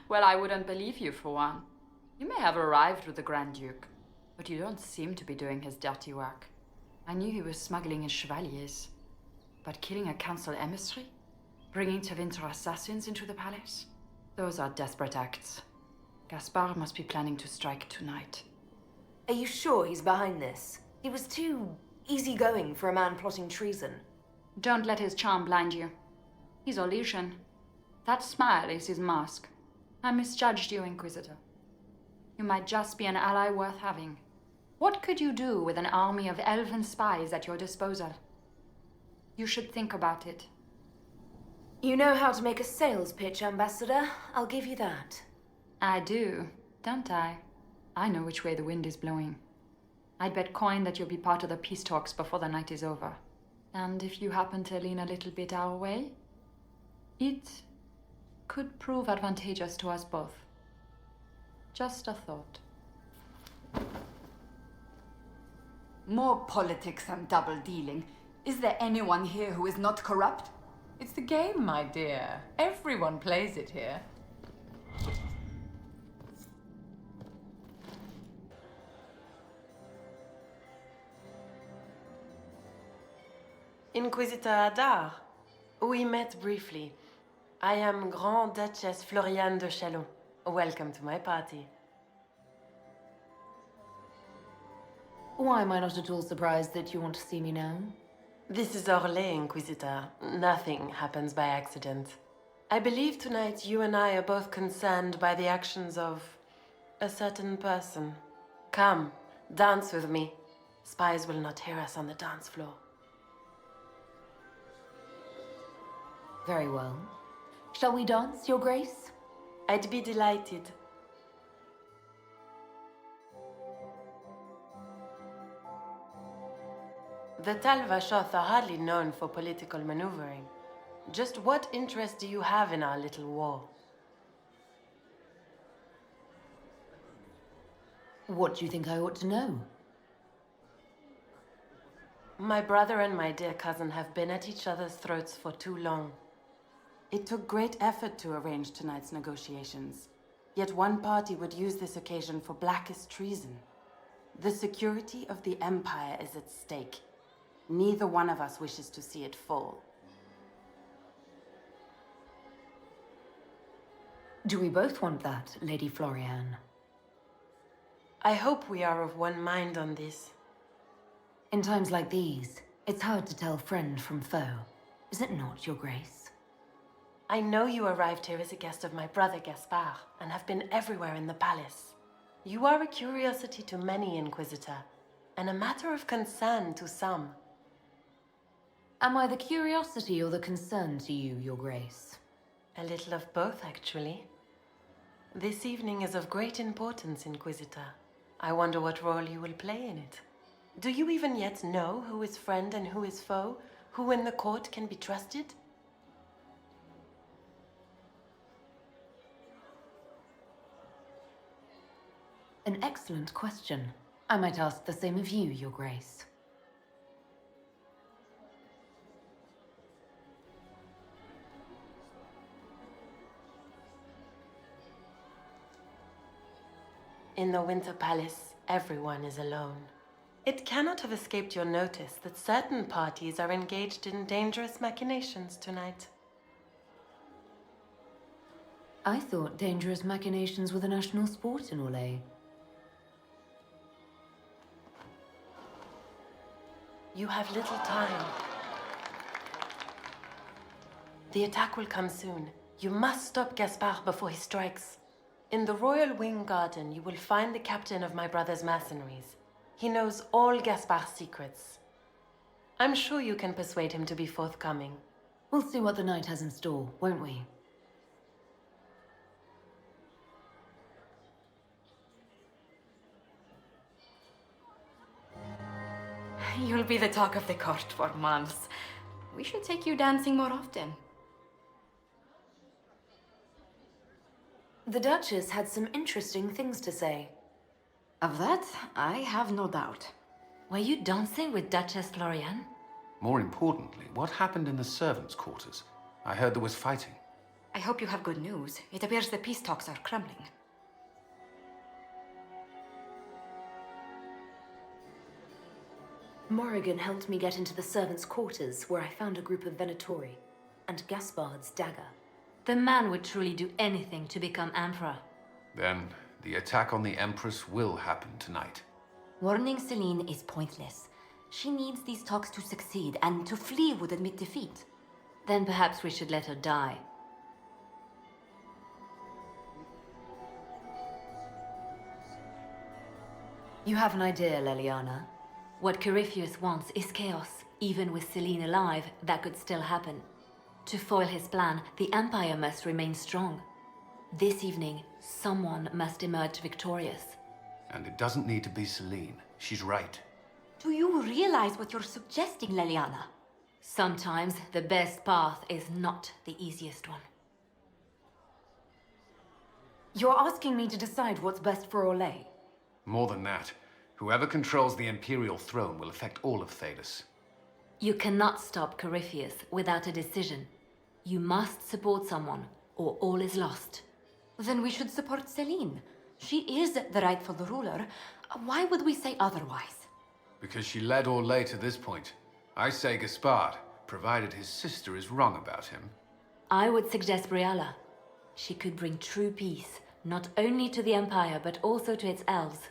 Well, I wouldn't believe you, for one. You may have arrived with the Grand Duke, but you don't seem to be doing his dirty work. I knew he was smuggling his chevaliers, but killing a council emissary? Bringing Tevinter assassins into the palace? Those are desperate acts. Gaspard must be planning to strike tonight. Are you sure he's behind this? He was too easygoing for a man plotting treason. Don't let his charm blind you. He's Orlesian. That smile is his mask. I misjudged you, Inquisitor. You might just be an ally worth having. What could you do with an army of elven spies at your disposal? You should think about it. You know how to make a sales pitch, Ambassador. I'll give you that. I do, don't I? I know which way the wind is blowing. I'd bet coin that you'll be part of the peace talks before the night is over. And if you happen to lean a little bit our way, it could prove advantageous to us both. Just a thought. More politics and double-dealing. Is there anyone here who is not corrupt? It's the game, my dear. Everyone plays it here. Inquisitor Adar. We met briefly. I am Grand Duchess Floriane de Chalon. Welcome to my party. Why am I not at all surprised that you want to see me now? This is Orlais, Inquisitor. Nothing happens by accident. I believe tonight you and I are both concerned by the actions of a certain person. Come, dance with me. Spies will not hear us on the dance floor. Very well. Shall we dance, Your Grace? I'd be delighted. The Tal-Vashoth are hardly known for political maneuvering. Just what interest do you have in our little war? What do you think I ought to know? My brother and my dear cousin have been at each other's throats for too long. It took great effort to arrange tonight's negotiations. Yet one party would use this occasion for blackest treason. The security of the Empire is at stake. Neither one of us wishes to see it fall. Do we both want that, Lady Floriane? I hope we are of one mind on this. In times like these, it's hard to tell friend from foe. Is it not, Your Grace? I know you arrived here as a guest of my brother Gaspard, and have been everywhere in the palace. You are a curiosity to many, Inquisitor, and a matter of concern to some. Am I the curiosity or the concern to you, Your Grace? A little of both, actually. This evening is of great importance, Inquisitor. I wonder what role you will play in it. Do you even yet know who is friend and who is foe? Who in the court can be trusted? An excellent question. I might ask the same of you, Your Grace. In the Winter Palace, everyone is alone. It cannot have escaped your notice that certain parties are engaged in dangerous machinations tonight. I thought dangerous machinations were the national sport in Orlais. You have little time. The attack will come soon. You must stop Gaspard before he strikes. In the Royal Wing Garden, you will find the captain of my brother's mercenaries. He knows all Gaspard's secrets. I'm sure you can persuade him to be forthcoming. We'll see what the night has in store, won't we? You'll be the talk of the court for months. We should take you dancing more often. The Duchess had some interesting things to say. Of that, I have no doubt. Were you dancing with Duchess Florian? More importantly, what happened in the servants' quarters? I heard there was fighting. I hope you have good news. It appears the peace talks are crumbling. Morrigan helped me get into the servants' quarters, where I found a group of Venatori and Gaspard's dagger. The man would truly do anything to become Emperor. Then, the attack on the Empress will happen tonight. Warning Celine is pointless. She needs these talks to succeed, and to flee would admit defeat. Then perhaps we should let her die. You have an idea, Leliana? What Corypheus wants is chaos. Even with Celine alive, that could still happen. To foil his plan, the Empire must remain strong. This evening, someone must emerge victorious. And it doesn't need to be Celine. She's right. Do you realize what you're suggesting, Leliana? Sometimes the best path is not the easiest one. You're asking me to decide what's best for Orlais? More than that, whoever controls the Imperial throne will affect all of Thedas. You cannot stop Corypheus without a decision. You must support someone, or all is lost. Then we should support Celine. She is the rightful ruler. Why would we say otherwise? Because she led Orlais to this point. I say Gaspard, provided his sister is wrong about him. I would suggest Briala. She could bring true peace, not only to the Empire, but also to its elves.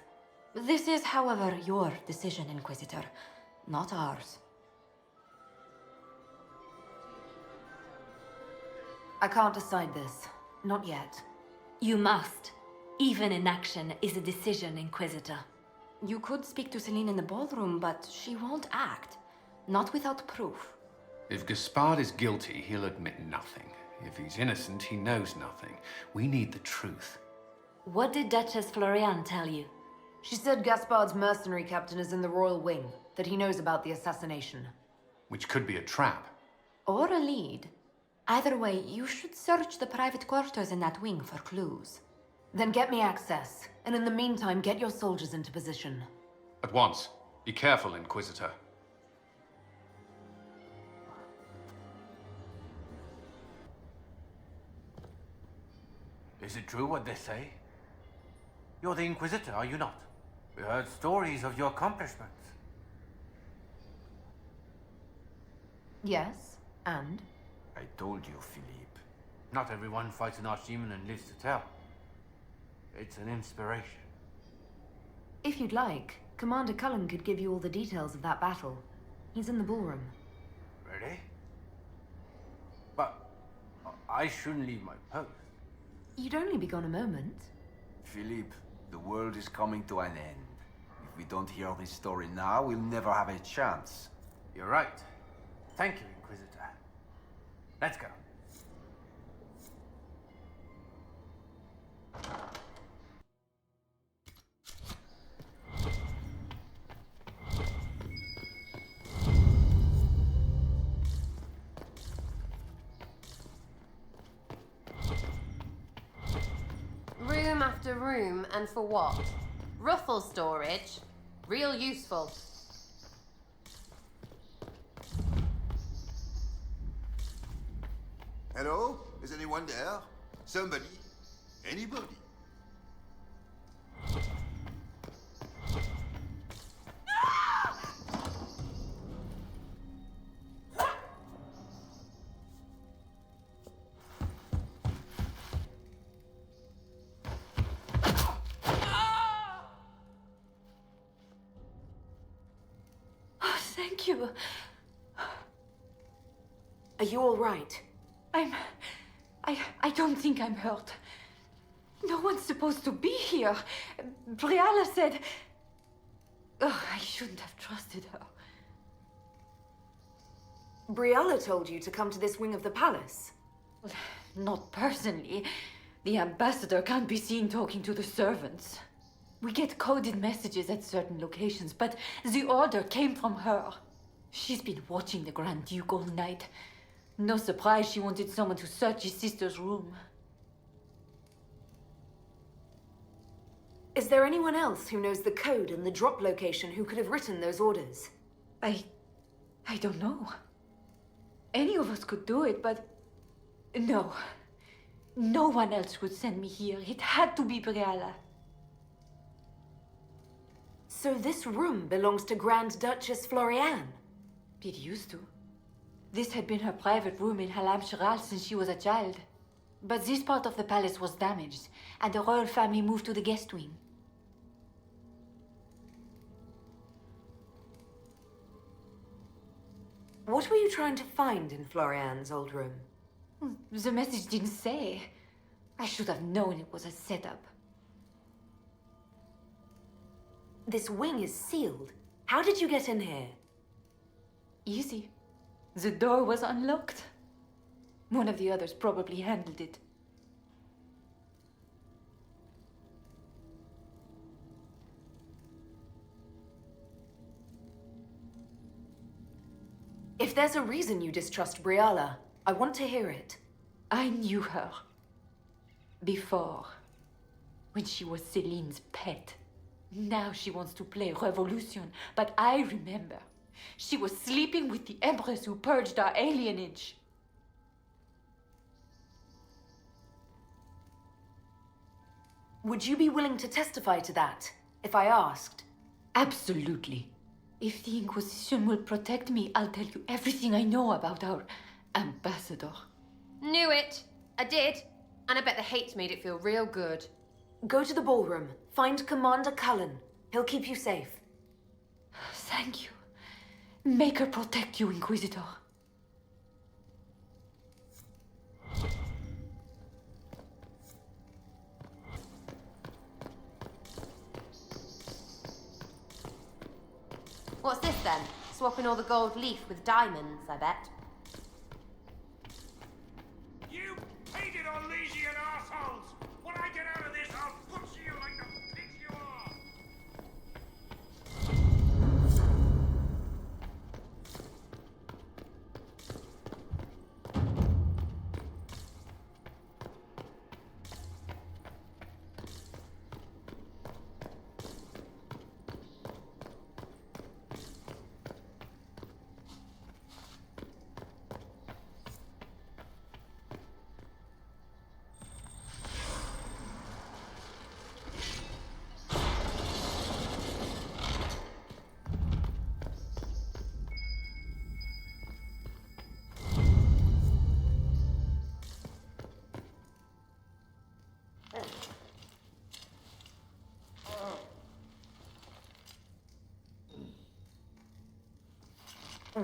This is, however, your decision, Inquisitor, not ours. I can't decide this. Not yet. You must. Even inaction is a decision, Inquisitor. You could speak to Celine in the ballroom, but she won't act. Not without proof. If Gaspard is guilty, he'll admit nothing. If he's innocent, he knows nothing. We need the truth. What did Duchess Florian tell you? She said Gaspard's mercenary captain is in the Royal Wing, that he knows about the assassination. Which could be a trap. Or a lead. Either way, you should search the private quarters in that wing for clues. Then get me access, and in the meantime, get your soldiers into position. At once. Be careful, Inquisitor. Is it true what they say? You're the Inquisitor, are you not? We heard stories of your accomplishments. Yes, and? I told you, Philippe. Not everyone fights an archdemon and lives to tell. It's an inspiration. If you'd like, Commander Cullen could give you all the details of that battle. He's in the ballroom. Really? But I shouldn't leave my post. You'd only be gone a moment. Philippe, the world is coming to an end. If we don't hear this story now, we'll never have a chance. You're right. Thank you, Inquisitor. Let's go. Room after room, and for what? Ruffle storage? Real useful. Hello? Is anyone there? Somebody? Anybody? Oh, thank you. Are you all right? I don't think I'm hurt. No one's supposed to be here. Briala said... Oh, I shouldn't have trusted her. Briala told you to come to this wing of the palace? Well, not personally. The ambassador can't be seen talking to the servants. We get coded messages at certain locations, but the order came from her. She's been watching the Grand Duke all night. No surprise she wanted someone to search his sister's room. Is there anyone else who knows the code and the drop location who could have written those orders? I don't know. Any of us could do it, but... No. No one else would send me here. It had to be Briala. So this room belongs to Grand Duchess Floriane? It used to. This had been her private room in Halam Shiral since she was a child. But this part of the palace was damaged, and the royal family moved to the guest wing. What were you trying to find in Floriane's old room? The message didn't say. I should have known it was a setup. This wing is sealed. How did you get in here? Easy. The door was unlocked. One of the others probably handled it. If there's a reason you distrust Briala, I want to hear it. I knew her. Before. When she was Celine's pet. Now she wants to play revolution, but I remember. She was sleeping with the Empress who purged our alienage. Would you be willing to testify to that, if I asked? Absolutely. If the Inquisition will protect me, I'll tell you everything I know about our ambassador. Knew it. I did. And I bet the hate made it feel real good. Go to the ballroom. Find Commander Cullen. He'll keep you safe. Thank you. Make her protect you, Inquisitor. What's this then? Swapping all the gold leaf with diamonds, I bet. You painted Orlesian assholes! When I get out of this, I'll butcher you like the pigs you are!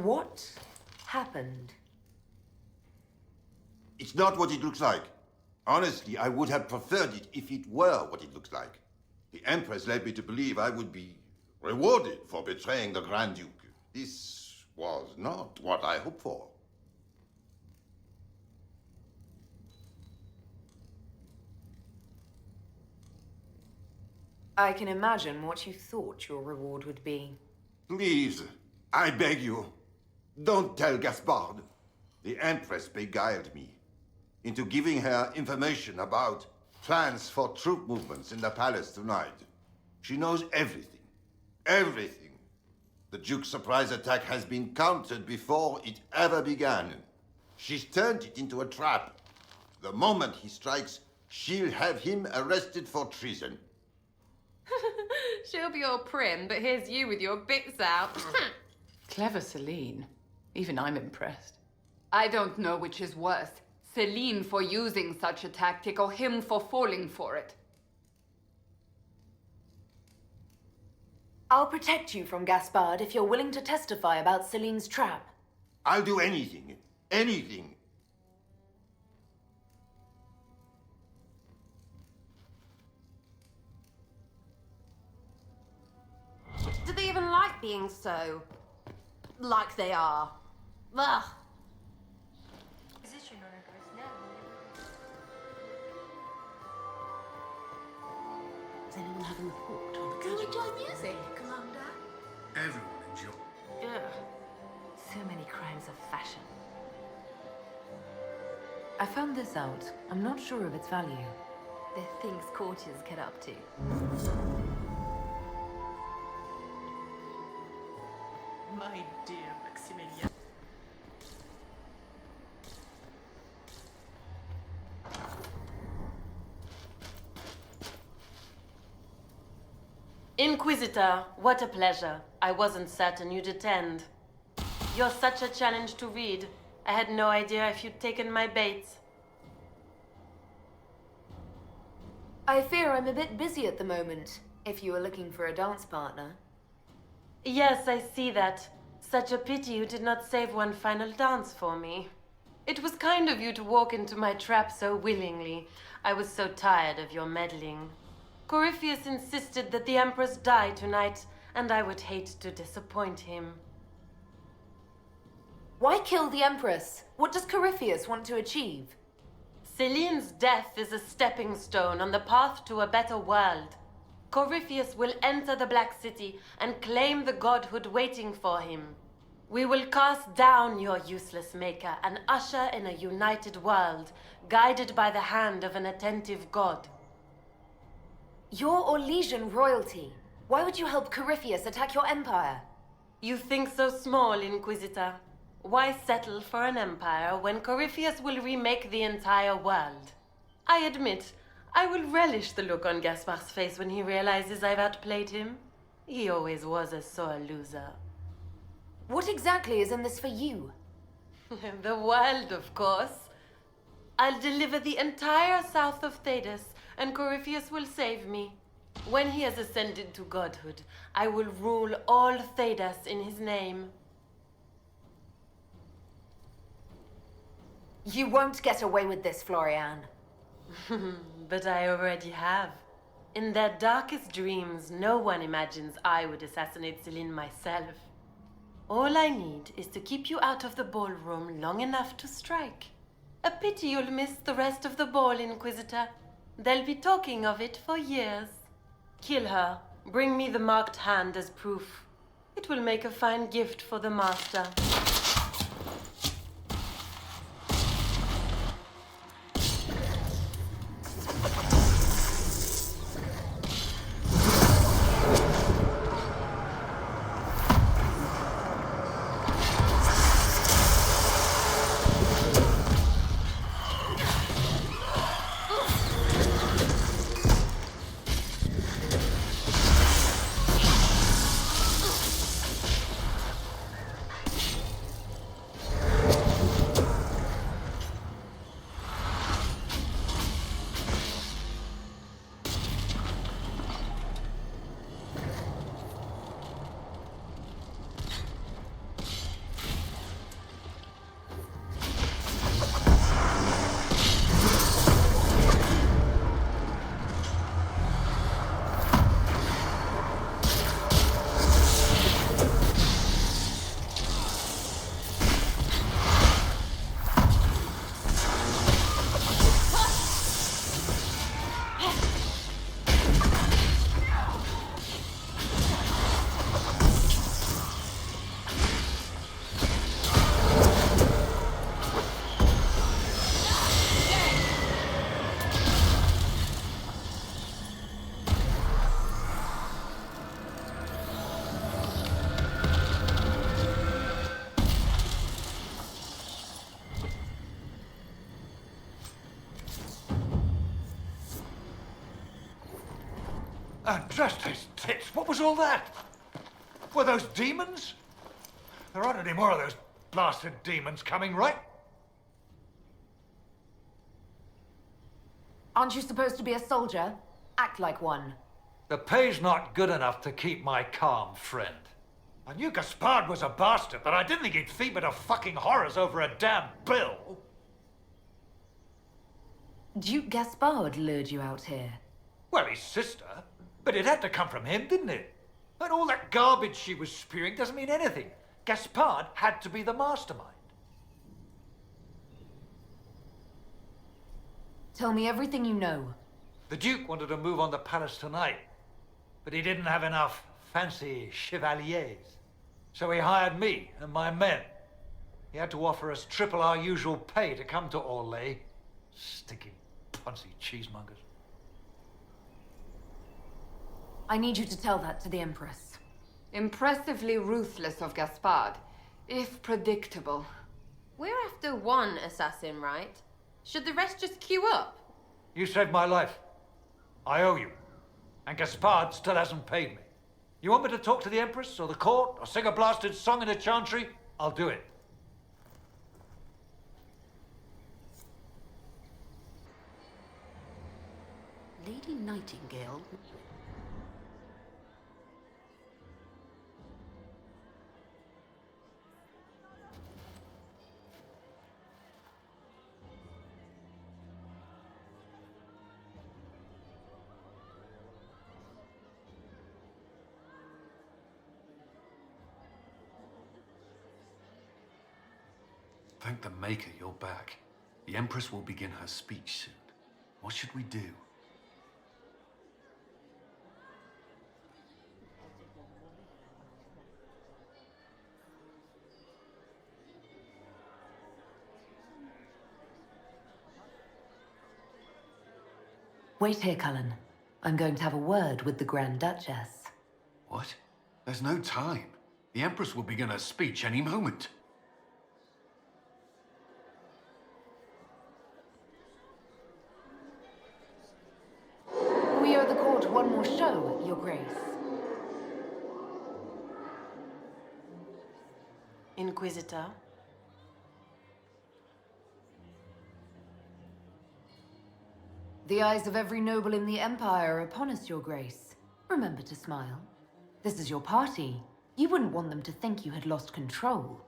What happened? It's not what it looks like. Honestly, I would have preferred it if it were what it looks like. The Empress led me to believe I would be rewarded for betraying the Grand Duke. This was not what I hoped for. I can imagine what you thought your reward would be. Please, I beg you, don't tell Gaspard. The Empress beguiled me into giving her information about plans for troop movements in the palace tonight. She knows everything. Everything. The Duke's surprise attack has been countered before it ever began. She's turned it into a trap. The moment he strikes, she'll have him arrested for treason. She'll be all prim, but here's you with your bits out. Clever Celine. Even I'm impressed. I don't know which is worse. Celine for using such a tactic or him for falling for it. I'll protect you from Gaspard if you're willing to testify about Celine's trap. I'll do anything. Anything. like being so... like they are. Ugh. Does anyone have a report on the Do you casualties? enjoy music, Commander? Everyone enjoy. Ugh. So many crimes of fashion. I found this out. I'm not sure of its value. They're things courtiers get up to. My dear Maximilian. Inquisitor, what a pleasure. I wasn't certain you'd attend. You're such a challenge to read. I had no idea if you'd taken my bait. I fear I'm a bit busy at the moment, if you were looking for a dance partner. Yes, I see that. Such a pity you did not save one final dance for me. It was kind of you to walk into my trap so willingly. I was so tired of your meddling. Corypheus insisted that the Empress die tonight, and I would hate to disappoint him. Why kill the Empress? What does Corypheus want to achieve? Celine's death is a stepping stone on the path to a better world. Corypheus will enter the Black City and claim the godhood waiting for him. We will cast down your useless maker and usher in a united world, guided by the hand of an attentive god. You're Orlesian royalty. Why would you help Corypheus attack your empire? You think so small, Inquisitor. Why settle for an empire when Corypheus will remake the entire world? I admit, I will relish the look on Gaspar's face when he realizes I've outplayed him. He always was a sore loser. What exactly is in this for you? The world, of course. I'll deliver the entire south of Thedas, and Corypheus will save me. When he has ascended to godhood, I will rule all Thedas in his name. You won't get away with this, Florian. But I already have. In their darkest dreams, no one imagines I would assassinate Celine myself. All I need is to keep you out of the ballroom long enough to strike. A pity you'll miss the rest of the ball, Inquisitor. They'll be talking of it for years. Kill her. Bring me the marked hand as proof. It will make a fine gift for the Master. Just his tits. What was all that? Were those demons? There aren't any more of those blasted demons coming, right? Aren't you supposed to be a soldier? Act like one. The pay's not good enough to keep my calm, friend. I knew Gaspard was a bastard, but I didn't think he'd feed me to fucking horrors over a damn bill. Duke Gaspard lured you out here. Well, his sister. But it had to come from him, didn't it? But all that garbage she was spewing doesn't mean anything. Gaspard had to be the mastermind. Tell me everything you know. The Duke wanted to move on the palace tonight, but he didn't have enough fancy chevaliers. So he hired me and my men. He had to offer us triple our usual pay to come to Orlais. Stinking poncy cheesemongers. I need you to tell that to the Empress. Impressively ruthless of Gaspard, if predictable. We're after one assassin, right? Should the rest just queue up? You saved my life. I owe you. And Gaspard still hasn't paid me. You want me to talk to the Empress or the court or sing a blasted song in the Chantry? I'll do it. Lady Nightingale. Thank the Maker you're back. The Empress will begin her speech soon. What should we do? Wait here, Cullen. I'm going to have a word with the Grand Duchess. What? There's no time. The Empress will begin her speech any moment. We owe the court one more show, Your Grace. Inquisitor. The eyes of every noble in the Empire are upon us, Your Grace. Remember to smile. This is your party. You wouldn't want them to think you had lost control.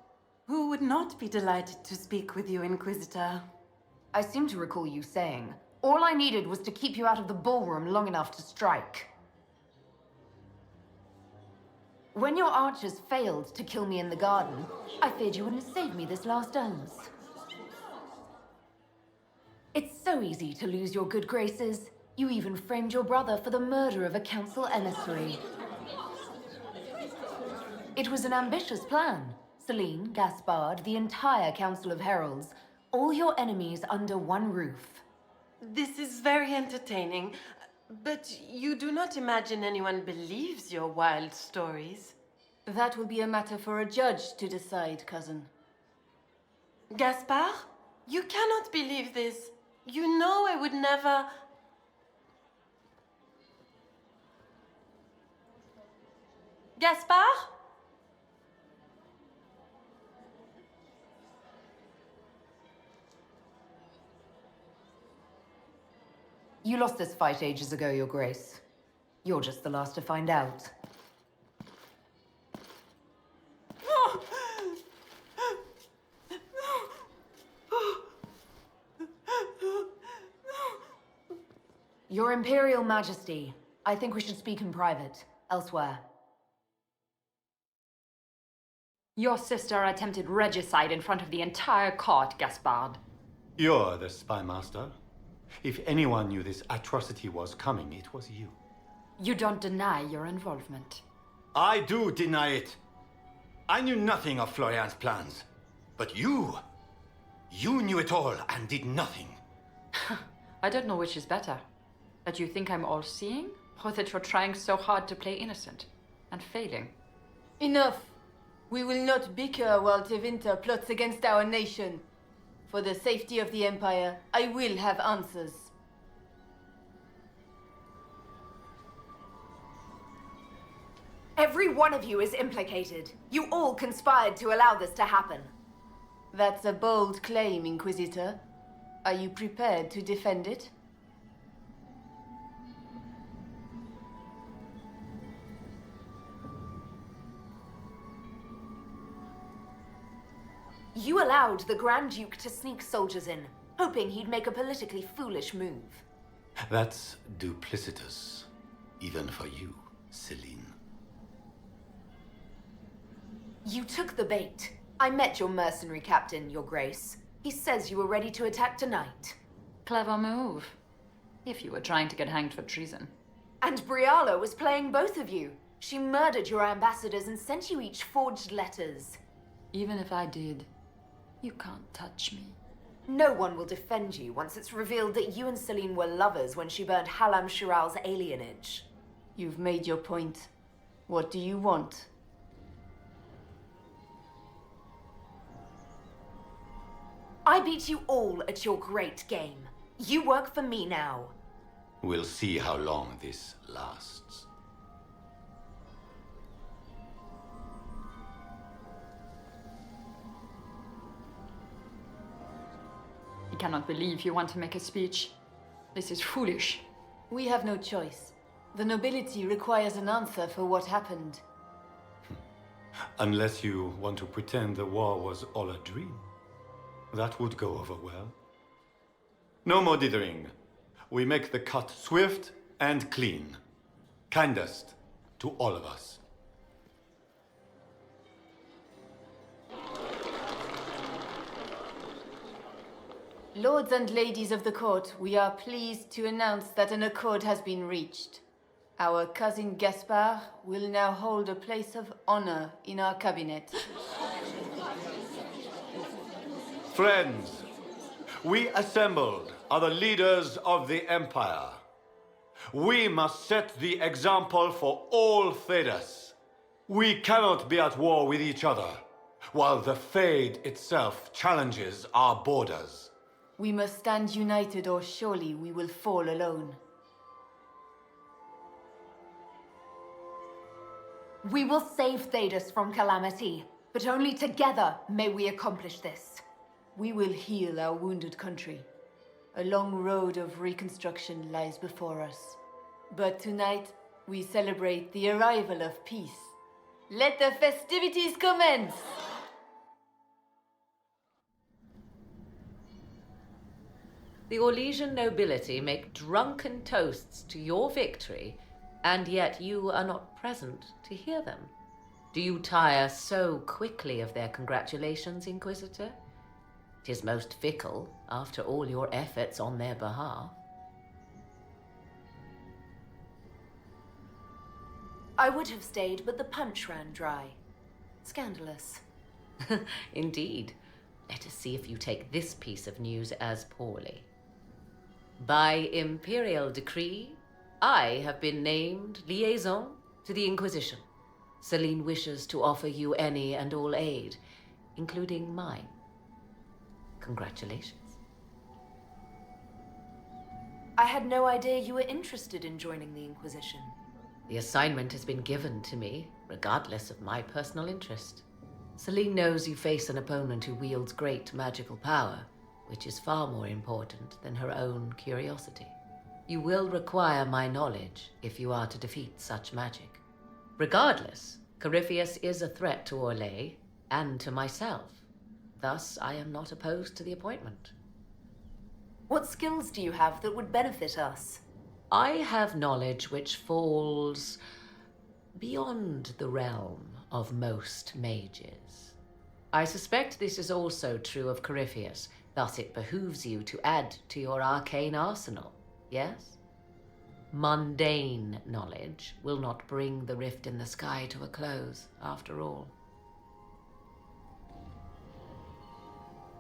Who would not be delighted to speak with you, Inquisitor? I seem to recall you saying, all I needed was to keep you out of the ballroom long enough to strike. When your archers failed to kill me in the garden, I feared you wouldn't save me this last dance. It's so easy to lose your good graces. You even framed your brother for the murder of a council emissary. It was an ambitious plan. Celine, Gaspard, the entire Council of Heralds, all your enemies under one roof. This is very entertaining, but you do not imagine anyone believes your wild stories. That will be a matter for a judge to decide, cousin. Gaspard, you cannot believe this. You know I would never... Gaspard? You lost this fight ages ago, Your Grace. You're just the last to find out. Your Imperial Majesty, I think we should speak in private, elsewhere. Your sister attempted regicide in front of the entire court, Gaspard. You're the spy master. If anyone knew this atrocity was coming, it was you. You don't deny your involvement. I do deny it. I knew nothing of Florian's plans. But you knew it all and did nothing. I don't know which is better. That you think I'm all-seeing, or that you're trying so hard to play innocent and failing. Enough. We will not bicker while Tevinter plots against our nation. For the safety of the Empire, I will have answers. Every one of you is implicated. You all conspired to allow this to happen. That's a bold claim, Inquisitor. Are you prepared to defend it? You allowed the Grand Duke to sneak soldiers in, hoping he'd make a politically foolish move. That's duplicitous, even for you, Celine. You took the bait. I met your mercenary captain, Your Grace. He says you were ready to attack tonight. Clever move. If you were trying to get hanged for treason. And Briala was playing both of you. She murdered your ambassadors and sent you each forged letters. Even if I did, you can't touch me. No one will defend you once it's revealed that you and Celine were lovers when she burned Halam Shiral's alienage. You've made your point. What do you want? I beat you all at your great game. You work for me now. We'll see how long this lasts. I cannot believe you want to make a speech. This is foolish. We have no choice. The nobility requires an answer for what happened. Unless you want to pretend the war was all a dream. That would go over well. No more dithering. We make the cut swift and clean. Kindest to all of us. Lords and ladies of the court, we are pleased to announce that an accord has been reached. Our cousin Gaspard will now hold a place of honor in our cabinet. Friends, we assembled are the leaders of the Empire. We must set the example for all Thedas. We cannot be at war with each other, while the Fade itself challenges our borders. We must stand united or surely we will fall alone. We will save Thedas from calamity, but only together may we accomplish this. We will heal our wounded country. A long road of reconstruction lies before us. But tonight, we celebrate the arrival of peace. Let the festivities commence! The Orlesian nobility make drunken toasts to your victory, and yet you are not present to hear them. Do you tire so quickly of their congratulations, Inquisitor? 'Tis most fickle, after all your efforts on their behalf. I would have stayed, but the punch ran dry. Scandalous. Indeed. Let us see if you take this piece of news as poorly. By imperial decree, I have been named liaison to the Inquisition. Celine wishes to offer you any and all aid, including mine. Congratulations. I had no idea you were interested in joining the Inquisition. The assignment has been given to me, regardless of my personal interest. Celine knows you face an opponent who wields great magical power, which is far more important than her own curiosity. You will require my knowledge if you are to defeat such magic. Regardless, Corypheus is a threat to Orlais and to myself. Thus, I am not opposed to the appointment. What skills do you have that would benefit us? I have knowledge which falls beyond the realm of most mages. I suspect this is also true of Corypheus, thus it behooves you to add to your arcane arsenal, yes? Mundane knowledge will not bring the rift in the sky to a close, after all.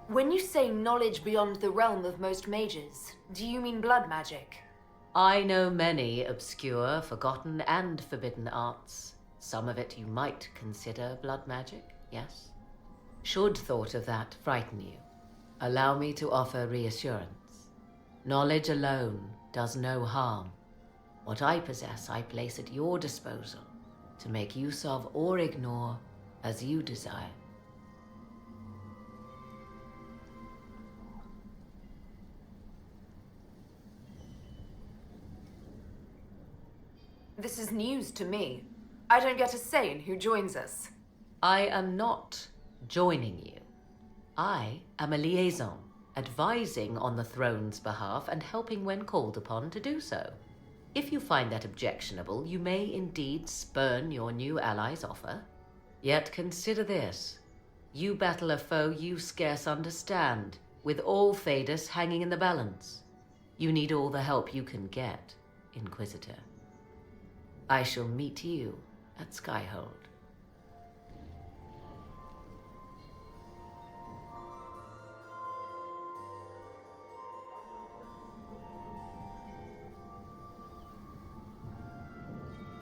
When you say knowledge beyond the realm of most mages, do you mean blood magic? I know many obscure, forgotten, and forbidden arts. Some of it you might consider blood magic, yes? Should thought of that frighten you, allow me to offer reassurance. Knowledge alone does no harm. What I possess, I place at your disposal to make use of or ignore as you desire. This is news to me. I don't get a say in who joins us. I am not joining you. I am a liaison, advising on the throne's behalf and helping when called upon to do so. If you find that objectionable, you may indeed spurn your new ally's offer. Yet consider this. You battle a foe you scarce understand, with all Thedas hanging in the balance. You need all the help you can get, Inquisitor. I shall meet you at Skyhold.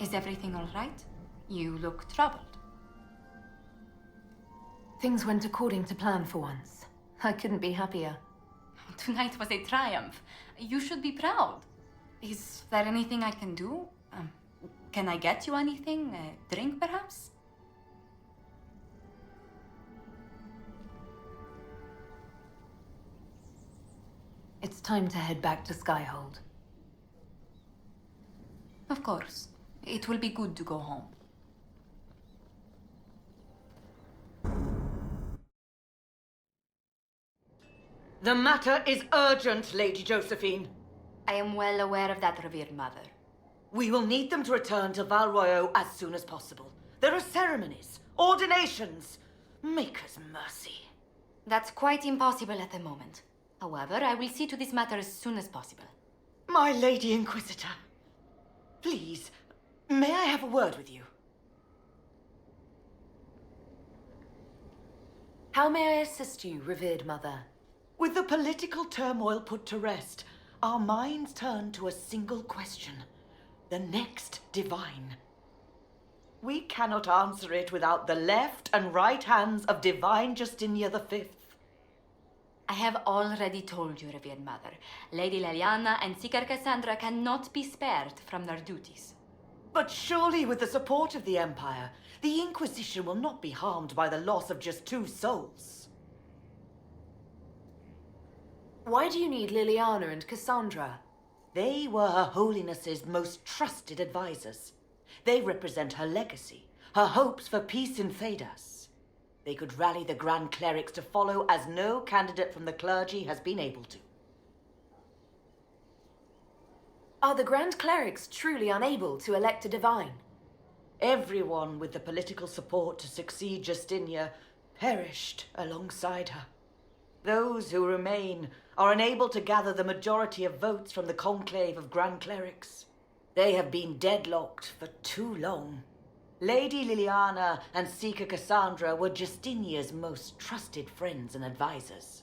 Is everything all right? You look troubled. Things went according to plan for once. I couldn't be happier. Tonight was a triumph. You should be proud. Is there anything I can do? Can I get you anything? A drink, perhaps? It's time to head back to Skyhold. Of course. It will be good to go home. The matter is urgent, Lady Josephine. I am well aware of that, revered mother. We will need them to return to Val Royeaux as soon as possible. There are ceremonies, ordinations. Maker's mercy. That's quite impossible at the moment. However, I will see to this matter as soon as possible. My Lady Inquisitor, please, may I have a word with you? How may I assist you, revered mother? With the political turmoil put to rest, our minds turn to a single question. The next divine. We cannot answer it without the left and right hands of Divine Justinia V. I have already told you, revered mother. Lady Leliana and Seeker Cassandra cannot be spared from their duties. But surely with the support of the Empire, the Inquisition will not be harmed by the loss of just 2 souls. Why do you need Liliana and Cassandra? They were Her Holiness's most trusted advisors. They represent her legacy, her hopes for peace in Thedas. They could rally the Grand Clerics to follow as no candidate from the clergy has been able to. Are the Grand Clerics truly unable to elect a divine? Everyone with the political support to succeed Justinia perished alongside her. Those who remain are unable to gather the majority of votes from the conclave of Grand Clerics. They have been deadlocked for too long. Lady Liliana and Seeker Cassandra were Justinia's most trusted friends and advisors.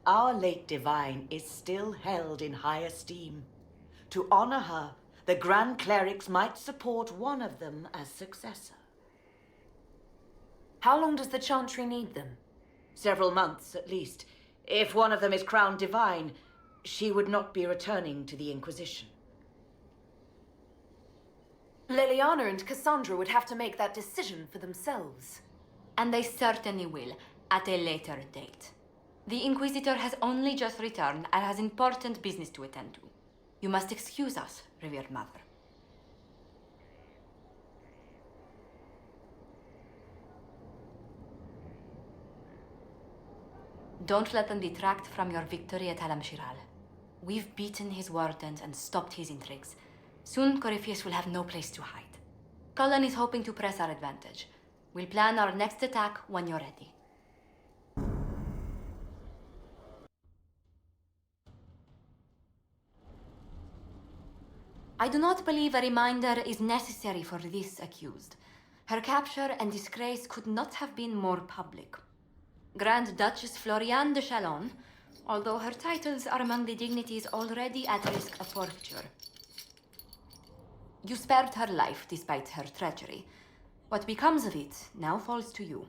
Our late divine is still held in high esteem. To honor her, the Grand Clerics might support one of them as successor. How long does the Chantry need them? Several months, at least. If one of them is crowned divine, she would not be returning to the Inquisition. Liliana and Cassandra would have to make that decision for themselves. And they certainly will, at a later date. The Inquisitor has only just returned and has important business to attend to. You must excuse us, revered mother. Don't let them detract from your victory at Alam-Shiral. We've beaten his wardens and stopped his intrigues. Soon, Corypheus will have no place to hide. Cullen is hoping to press our advantage. We'll plan our next attack when you're ready. I do not believe a reminder is necessary for this accused. Her capture and disgrace could not have been more public. Grand Duchess Floriane de Chalon, although her titles are among the dignities already at risk of forfeiture. You spared her life despite her treachery. What becomes of it now falls to you.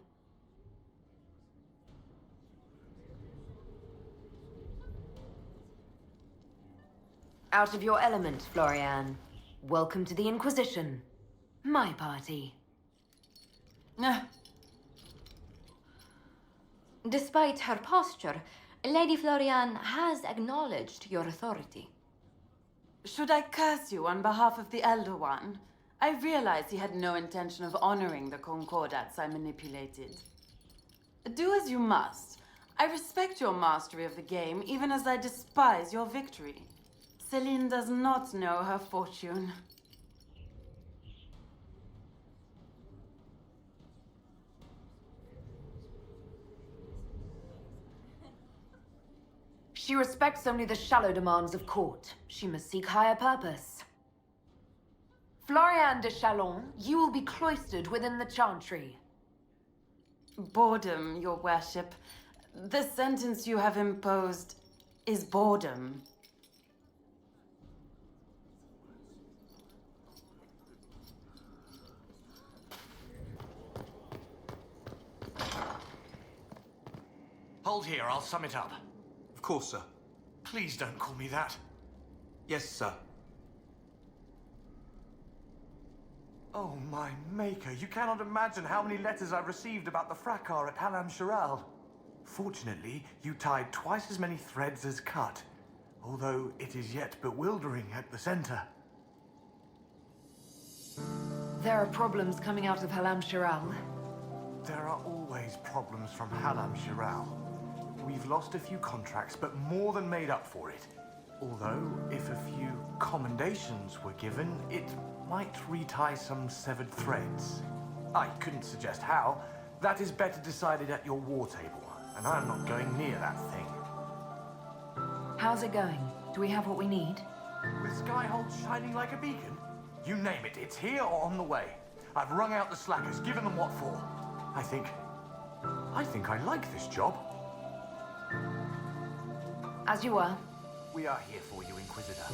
Out of your element, Floriane. Welcome to the Inquisition. My party. Despite her posture, Lady Floriane has acknowledged your authority. Should I curse you on behalf of the Elder One? I realize he had no intention of honoring the concordats I manipulated. Do as you must. I respect your mastery of the game, even as I despise your victory. Celine does not know her fortune. She respects only the shallow demands of court. She must seek higher purpose. Florian de Chalon, you will be cloistered within the Chantry. Boredom, your worship. The sentence you have imposed is boredom. Hold here, I'll sum it up. Of course, sir. Please don't call me that. Yes, sir. Oh, my maker, you cannot imagine how many letters I've received about the fracas at Halam Shiral. Fortunately, you tied twice as many threads as cut, although it is yet bewildering at the center. There are problems coming out of Halam Shiral. There are always problems from Halam Shiral. We've lost a few contracts, but more than made up for it. Although, if a few commendations were given, it might retie some severed threads. I couldn't suggest how. That is better decided at your war table, and I'm not going near that thing. How's it going? Do we have what we need? With Skyhold shining like a beacon? You name it, it's here or on the way. I've wrung out the slackers, given them what for. I think I like this job. As you were. We are here for you, Inquisitor.